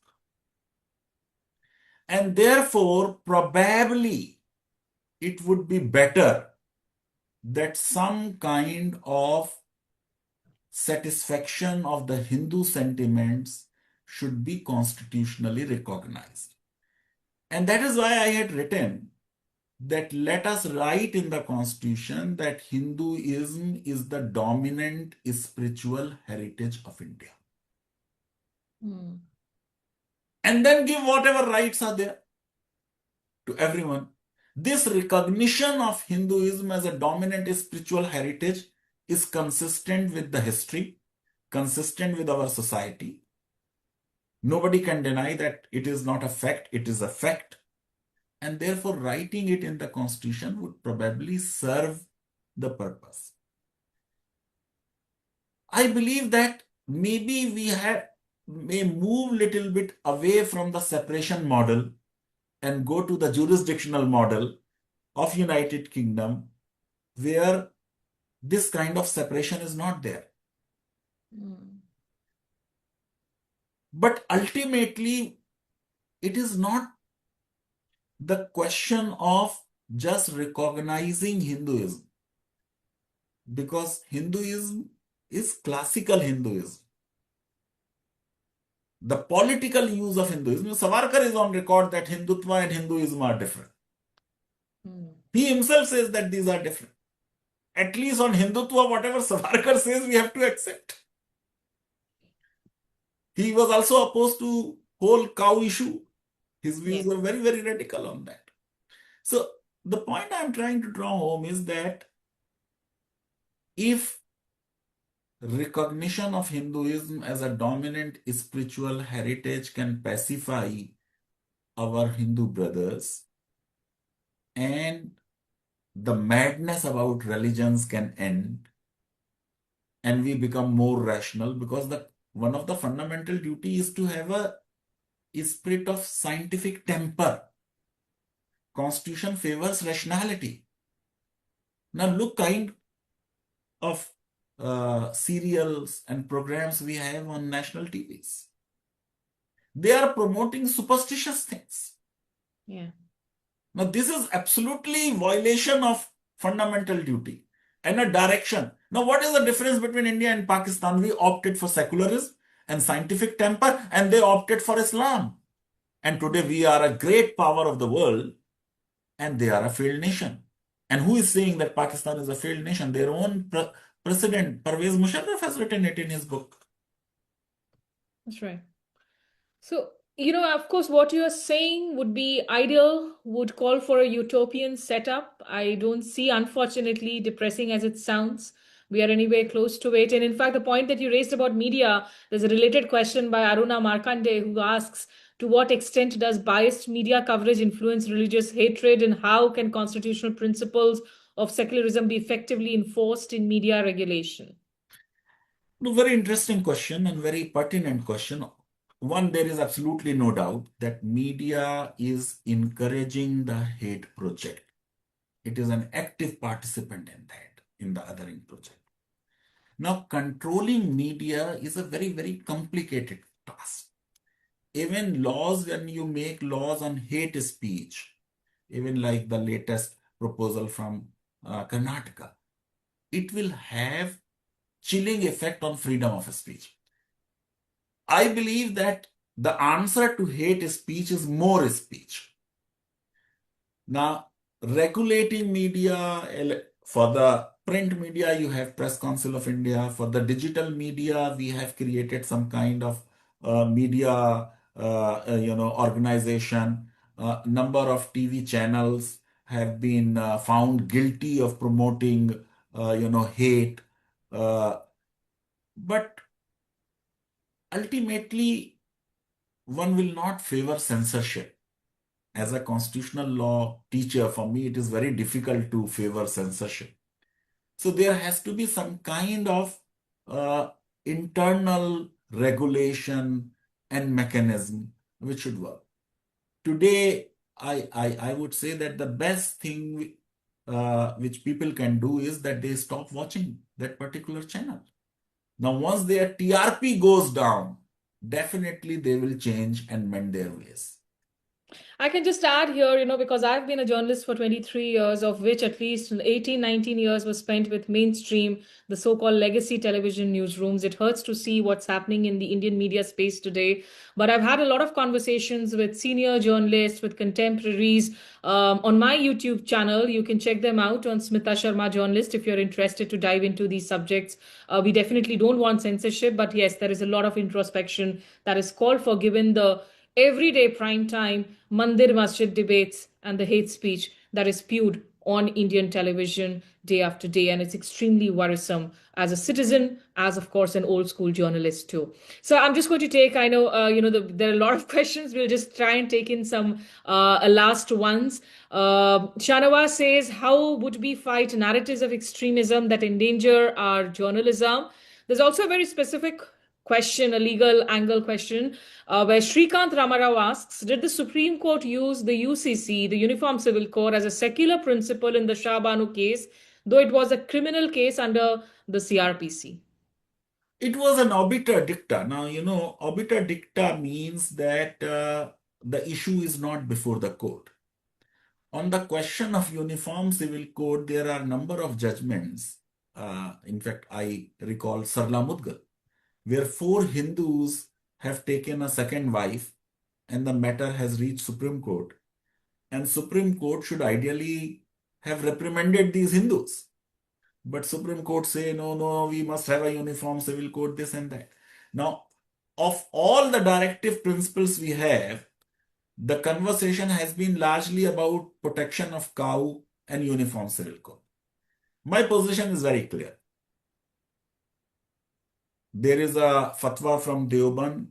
And therefore, probably it would be better that some kind of satisfaction of the Hindu sentiments should be constitutionally recognized. And that is why I had written that let us write in the Constitution that Hinduism is the dominant spiritual heritage of India. And then give whatever rights are there to everyone. This recognition of Hinduism as a dominant spiritual heritage is consistent with the history, consistent with our society. Nobody can deny that it is not a fact, it is a fact. And therefore, writing it in the Constitution would probably serve the purpose. I believe that maybe we may move little bit away from the separation model and go to the jurisdictional model of United Kingdom, where this kind of separation is not there. But ultimately, it is not the question of just recognizing Hinduism, because Hinduism is classical Hinduism. The political use of Hinduism, Savarkar is on record that Hindutva and Hinduism are different. He himself says that these are different. At least on Hindutva, whatever Savarkar says, we have to accept. He was also opposed to whole cow issue. His views Yeah. were very, very radical on that. So the point I'm trying to draw home is that if recognition of Hinduism as a dominant spiritual heritage can pacify our Hindu brothers, and the madness about religions can end, and we become more rational, because the one of the fundamental duty is to have a spirit of scientific temper. Constitution favors rationality. Now look kind of serials and programs we have on national TVs. They are promoting superstitious things. Yeah. Now this is absolutely violation of fundamental duty and a direction. Now what is the difference between India and Pakistan? We opted for secularism and scientific temper, and they opted for Islam. And today we are a great power of the world, and they are a failed nation. And who is saying that Pakistan is a failed nation? Their own president, Pervez Musharraf, has written it in his book. That's right. So, of course, what you're saying would be ideal, would call for a utopian setup. I don't see, unfortunately, depressing as it sounds, we are anywhere close to it. And in fact, the point that you raised about media, there's a related question by Aruna Markande who asks, to what extent does biased media coverage influence religious hatred, and how can constitutional principles of secularism be effectively enforced in media regulation? No, very interesting question and very pertinent question. One, there is absolutely no doubt that media is encouraging the hate project. It is an active participant in that, in the othering project. Now, controlling media is a very, very complicated task. Even laws, when you make laws on hate speech, even like the latest proposal from Karnataka, it will have chilling effect on freedom of speech. I believe that the answer to hate speech is more speech. Now, regulating media, for the print media, you have Press Council of India. For the digital media, we have created some kind of media, organization. Number of TV channels have been found guilty of promoting, hate. Uh, but ultimately, one will not favor censorship. As a constitutional law teacher, for me, it is very difficult to favor censorship. So there has to be some kind of uh, internal regulation and mechanism which should work. Today, I would say that the best thing which people can do is that they stop watching that particular channel. Now, once their TRP goes down, definitely they will change and mend their ways. I can just add here, because I've been a journalist for 23 years, of which at least 18, 19 years was spent with mainstream, the so called legacy television newsrooms. It hurts to see what's happening in the Indian media space today. But I've had a lot of conversations with senior journalists, with contemporaries on my YouTube channel. You can check them out on Smita Sharma Journalist if you're interested to dive into these subjects. We definitely don't want censorship, but yes, there is a lot of introspection that is called for given the everyday prime time mandir masjid debates and the hate speech that is spewed on Indian television day after day. And it's extremely worrisome as a citizen, as of course an old school journalist too. So I'm just going to take, I know, there are a lot of questions. We'll just try and take in some last ones. Shanawa says, how would we fight narratives of extremism that endanger our journalism? There's also a very specific question, a legal angle question, where Shrikant Ramarao asks, did the Supreme Court use the UCC, the Uniform Civil Code, as a secular principle in the Shah Banu case, though it was a criminal case under the CRPC? It was an obiter dicta. Now, obiter dicta means that the issue is not before the court. On the question of uniform civil code, there are a number of judgments. In fact, I recall Sarla Mudgal, where four Hindus have taken a second wife, and the matter has reached Supreme Court. And Supreme Court should ideally have reprimanded these Hindus. But Supreme Court say, no, no, we must have a uniform civil code, this and that. Now, of all the directive principles we have, the conversation has been largely about protection of cow and uniform civil code. My position is very clear. There is a fatwa from Deoband.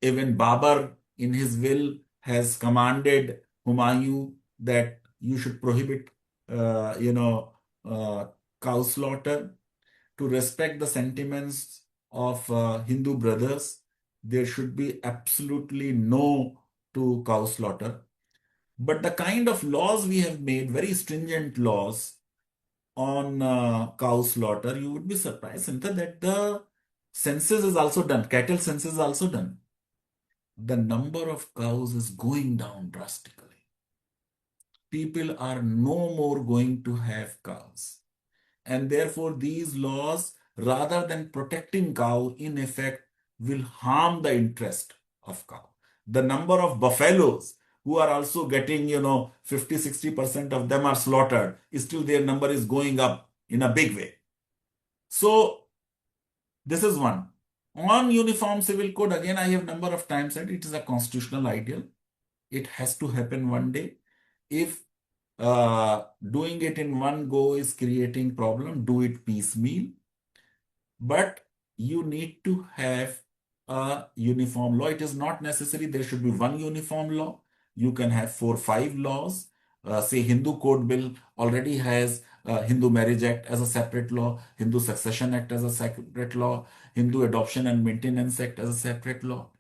Even Babar, in his will, has commanded Humayun that you should prohibit, uh, you know, uh, cow slaughter. To respect the sentiments of Hindu brothers, there should be absolutely no to cow slaughter. But the kind of laws we have made, very stringent laws on cow slaughter, you would be surprised, Sintha, that the census is also done. Cattle census is also done. The number of cows is going down drastically. People are no more going to have cows. And therefore, these laws, rather than protecting cow, in effect, will harm the interest of cow. The number of buffaloes who are also getting, 50-60% of them are slaughtered, still their number is going up in a big way. So, this is one. On uniform civil code, again, I have number of times said it is a constitutional ideal. It has to happen one day. If doing it in one go is creating problem, do it piecemeal. But you need to have a uniform law. It is not necessary there should be one uniform law. You can have 4, 5 laws. Say Hindu Code Bill already has Hindu Marriage Act as a separate law, Hindu Succession Act as a separate law, Hindu Adoption and Maintenance Act as a separate law.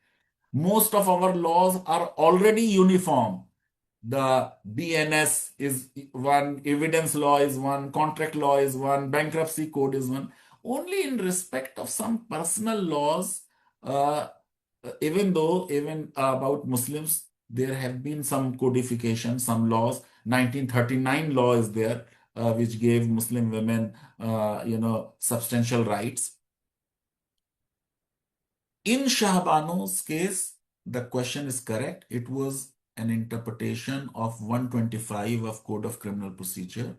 Most of our laws are already uniform. The BNS is one, evidence law is one, contract law is one, bankruptcy code is one. Only in respect of some personal laws, uh, even about Muslims, there have been some codification, some laws. 1939 law is there, which gave Muslim women, substantial rights. In Shahbano's case, the question is correct. It was an interpretation of 125 of Code of Criminal Procedure.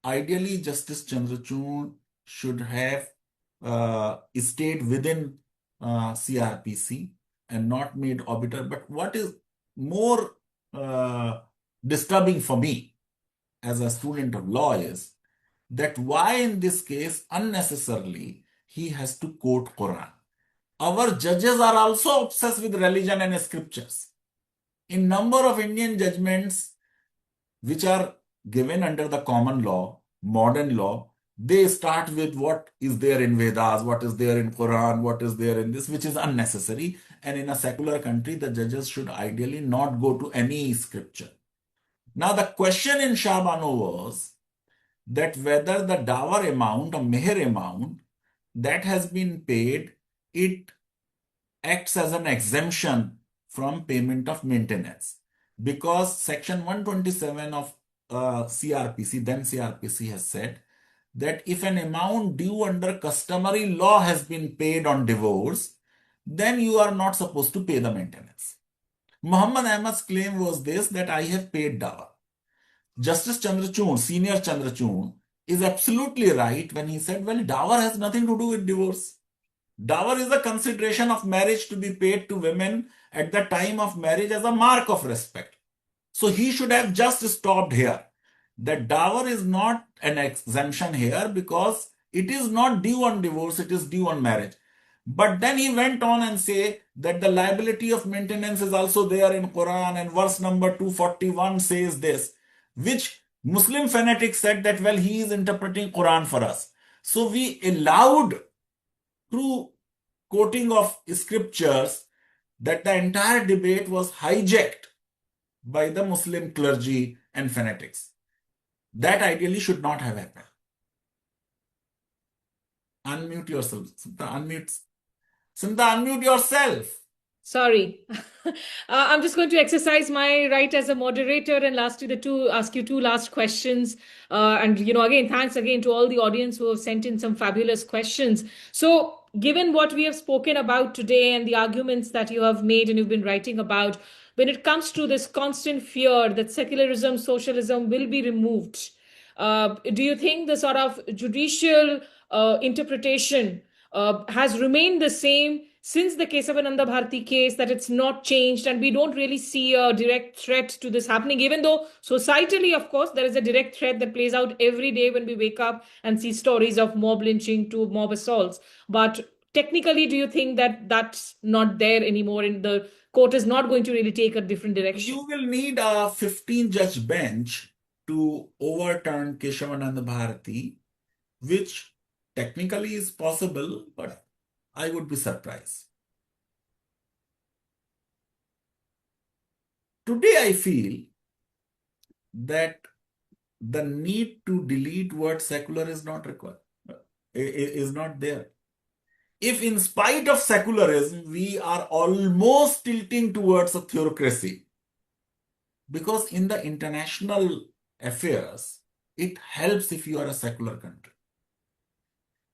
Ideally, Justice Chandrachud should have stayed within CRPC and not made arbiter. But what is more disturbing for me as a student of law is that why in this case unnecessarily he has to quote Quran. Our judges are also obsessed with religion and scriptures. In number of Indian judgments which are given under the common law, modern law, they start with what is there in Vedas, what is there in Quran, what is there in this, which is unnecessary. And in a secular country, the judges should ideally not go to any scripture. Now, the question in Shahbano was that whether the dower amount or meher amount that has been paid, it acts as an exemption from payment of maintenance because section 127 of CRPC, then CRPC has said that if an amount due under customary law has been paid on divorce, then you are not supposed to pay the maintenance. Muhammad Ahmad's claim was this, that I have paid dower. Justice Chandrachud, senior Chandrachud, is absolutely right when he said, well, dower has nothing to do with divorce. Dower is a consideration of marriage to be paid to women at the time of marriage as a mark of respect. So he should have just stopped here. That dower is not an exemption here because it is not due on divorce, it is due on marriage. But then he went on and say that the liability of maintenance is also there in Quran, and verse number 241 says this, which Muslim fanatics said that, well, he is interpreting Quran for us. So we allowed through quoting of scriptures that the entire debate was hijacked by the Muslim clergy and fanatics. That ideally should not have happened. Unmute yourself. Simta, unmute. Simta, unmute yourself. Sorry. I'm just going to exercise my right as a moderator and ask you two last questions. And again, thanks again to all the audience who have sent in some fabulous questions. So, given what we have spoken about today and the arguments that you have made and you've been writing about, when it comes to this constant fear that secularism, socialism will be removed, Do you think the sort of judicial interpretation has remained the same since the Kesavananda Bharati case, that it's not changed, and we don't really see a direct threat to this happening, even though societally, of course, there is a direct threat that plays out every day when we wake up and see stories of mob lynching to mob assaults. But technically, do you think that that's not there anymore and the court is not going to really take a different direction? You will need a 15-judge bench to overturn Keshavananda Bharati, which technically is possible, but I would be surprised. Today, I feel that the need to delete word secular is not required, is not there. If in spite of secularism, we are almost tilting towards a theocracy, because in the international affairs, it helps if you are a secular country.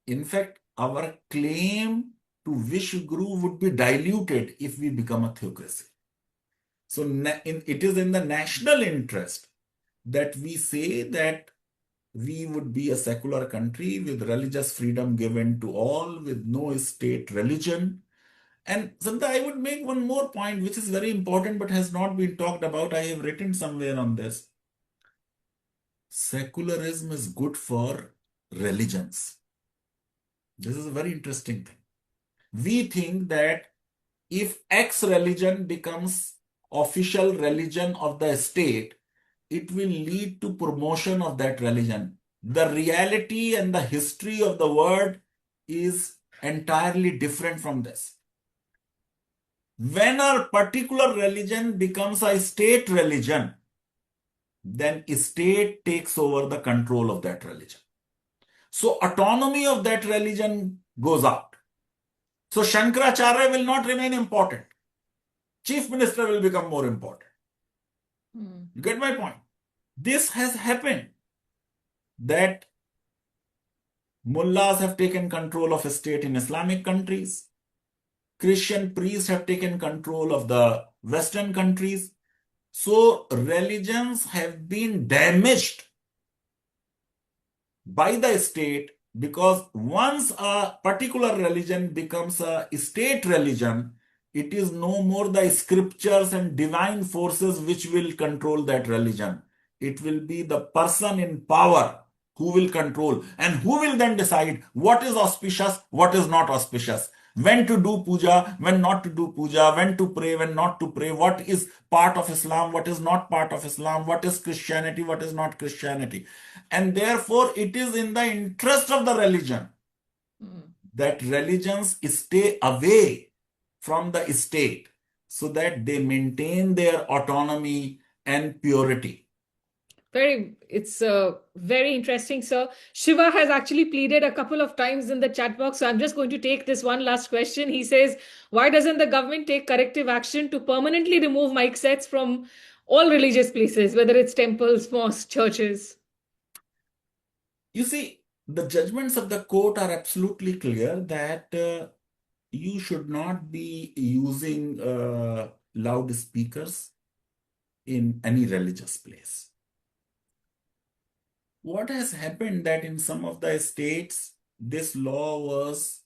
In fact, our claim to Vishwaguru would be diluted if we become a theocracy. So it is in the national interest that we say that we would be a secular country with religious freedom given to all, with no state religion. And Santa, I would make one more point, which is very important but has not been talked about. I have written somewhere on this. Secularism is good for religions. This is a very interesting thing. We think that if X religion becomes official religion of the state, it will lead to promotion of that religion. The reality and the history of the word is entirely different from this. When a particular religion becomes a state religion, then a state takes over the control of that religion. So autonomy of that religion goes out. So Shankaracharya will not remain important. Chief minister will become more important. You get my point? This has happened, that mullahs have taken control of a state in Islamic countries. Christian priests have taken control of the Western countries. So religions have been damaged by the state, because once a particular religion becomes a state religion, it is no more the scriptures and divine forces which will control that religion. It will be the person in power who will control, and who will then decide what is auspicious, what is not auspicious, when to do puja, when not to do puja, when to pray, when not to pray, what is part of Islam, what is not part of Islam, what is Christianity, what is not Christianity. And therefore, it is in the interest of the religion that religions stay away from the state so that they maintain their autonomy and purity. It's very interesting, sir. Shiva has actually pleaded a couple of times in the chat box, so I'm just going to take this one last question. He says, why doesn't the government take corrective action to permanently remove mic sets from all religious places, whether it's temples, mosques, churches? You see, the judgments of the court are absolutely clear that you should not be using loudspeakers in any religious place. What has happened that in some of the states, this law was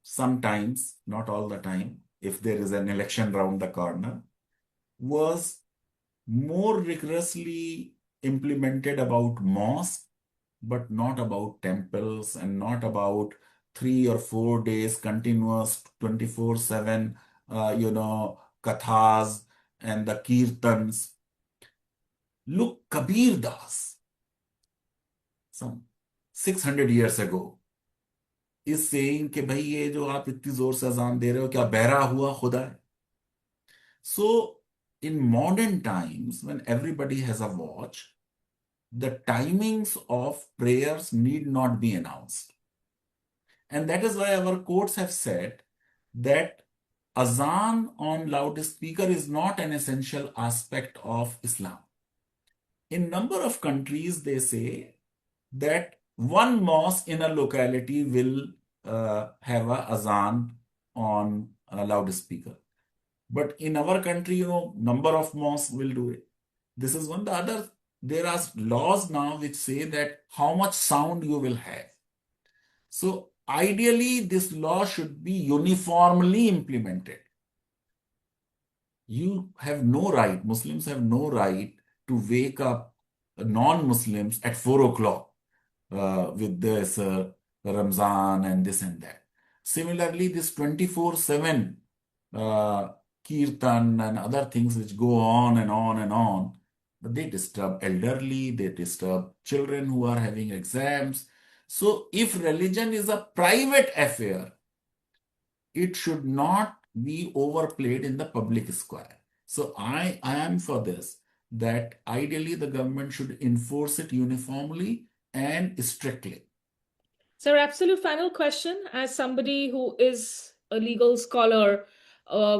sometimes, not all the time, if there is an election round the corner, was more rigorously implemented about mosque, but not about temples, and not about 3 or 4 days continuous 24/7, kathas and the kirtans. Look, Kabir Das, some 600 years ago, is saying कि भाई ये जो आप इतनी जोर से अजान दे रहे हो, क्या बहरा हुआ खुदा है? So in modern times, when everybody has a watch, the timings of prayers need not be announced. And that is why our courts have said that azan on loudspeaker is not an essential aspect of Islam. In number of countries, they say that one mosque in a locality will have a azan on a loudspeaker. But in our country, number of mosques will do it. This is one. The other There are laws now which say that how much sound you will have. So ideally, this law should be uniformly implemented. You have no right, Muslims have no right to wake up non-Muslims at 4 o'clock with this Ramzan and this and that. Similarly, this 24/7 uh, kirtan and other things which go on and on and on, but they disturb elderly, they disturb children who are having exams. So if religion is a private affair, it should not be overplayed in the public square. So I am for this, that ideally the government should enforce it uniformly and strictly. Sir, absolute final question. As somebody who is a legal scholar,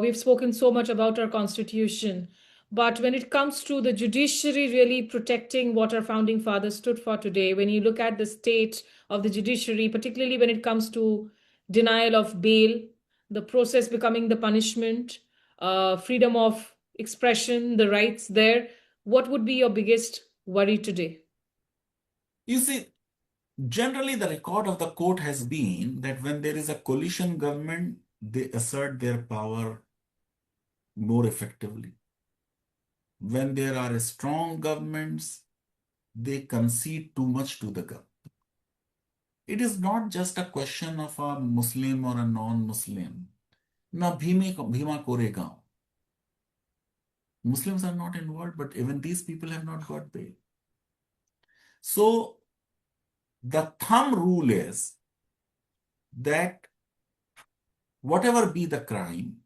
we've spoken so much about our constitution. But when it comes to the judiciary really protecting what our founding fathers stood for today, when you look at the state of the judiciary, particularly when it comes to denial of bail, the process becoming the punishment, freedom of expression, the rights there, what would be your biggest worry today? You see, generally the record of the court has been that when there is a coalition government, they assert their power more effectively. When there are strong governments, they concede too much to the government. It is not just a question of a Muslim or a non-Muslim. Now, Bhima Koregaon. Muslims are not involved, but even these people have not got bail. So the thumb rule is that whatever be the crime,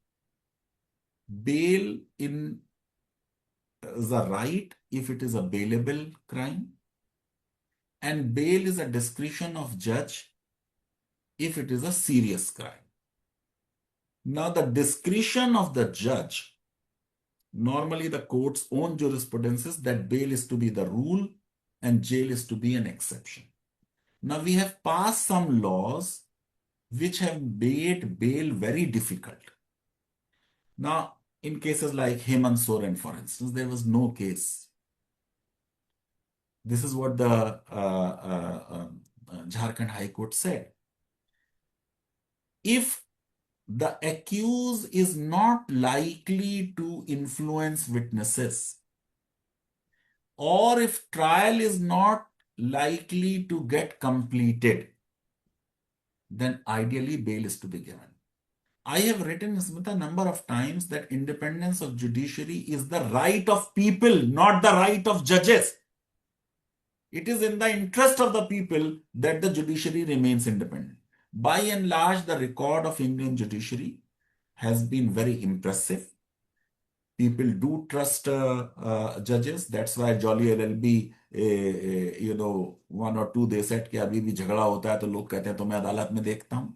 bail in is a right if it is a bailable crime, and bail is a discretion of judge if it is a serious crime. Now, the discretion of the judge, normally the court's own jurisprudence is that bail is to be the rule and jail is to be an exception. Now, we have passed some laws which have made bail very difficult. Now, in cases like Hemant Soren, for instance, there was no case. This is what the Jharkhand High Court said. If the accused is not likely to influence witnesses, or if trial is not likely to get completed, then ideally bail is to be given. I have written, Smita, a number of times that independence of judiciary is the right of people, not the right of judges. It is in the interest of the people that the judiciary remains independent. By and large, the record of Indian judiciary has been very impressive. People do trust judges. That's why Jolly LLB, one or two, they said कि अभी भी झगड़ा होता है तो लोग कहते हैं तो मैं अदालत में देखता हूँ.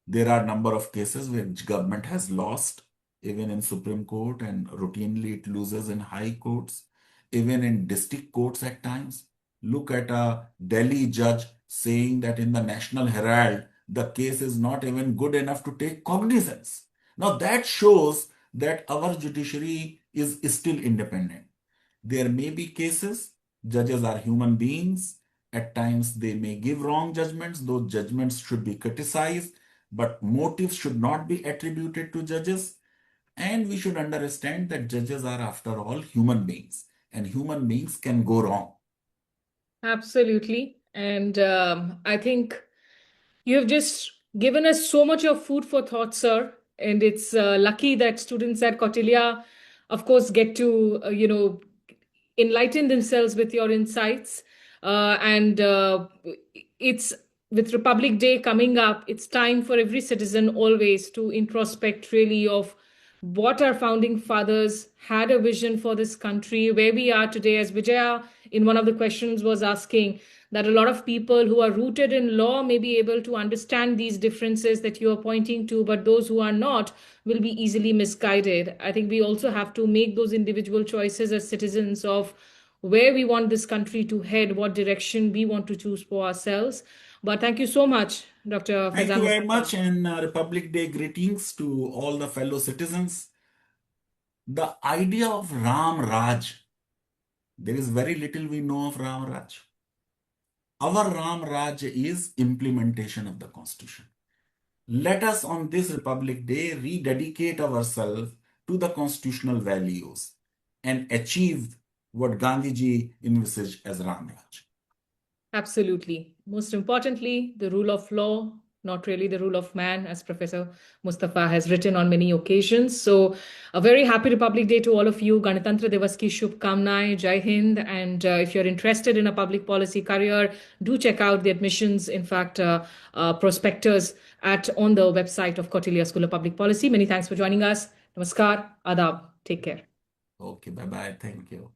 There are a number of cases which government has lost, even in Supreme Court, and routinely it loses in high courts, even in district courts at times. Look at a Delhi judge saying that in the National Herald, the case is not even good enough to take cognizance. Now that shows that our judiciary is still independent. There may be cases, judges are human beings. At times they may give wrong judgments. Those judgments should be criticized, but motives should not be attributed to judges. And we should understand that judges are, after all, human beings, and human beings can go wrong. Absolutely. And I think you have just given us so much of food for thought, sir. And it's lucky that students at Kautilya, of course, get to, enlighten themselves with your insights. And it's with Republic Day coming up, it's time for every citizen always to introspect really of what our founding fathers had a vision for this country, where we are today. As Vijaya in one of the questions was asking, that a lot of people who are rooted in law may be able to understand these differences that you are pointing to, but those who are not will be easily misguided. I think we also have to make those individual choices as citizens of where we want this country to head, what direction we want to choose for ourselves. But thank you so much, Dr. Thank you Faizan very Mustafa. much, and Republic Day greetings to all the fellow citizens. The idea of Ram Raj There is very little we know of Ram Raj. Our Ram Raj is implementation of the Constitution. Let us on this Republic Day rededicate ourselves to the constitutional values and achieve what Gandhiji envisaged as Ram Raj. Absolutely. Most importantly, the rule of law, not really the rule of man, as Professor Mustafa has written on many occasions. So, a very happy Republic Day to all of you. Ganatantra Divas ki Shubhkamnaएं, Jai Hind. And if you're interested in a public policy career, do check out the admissions, in fact, prospectus on the website of Kautilya School of Public Policy. Many thanks for joining us. Namaskar, Adab. Take care. Okay, bye bye. Thank you.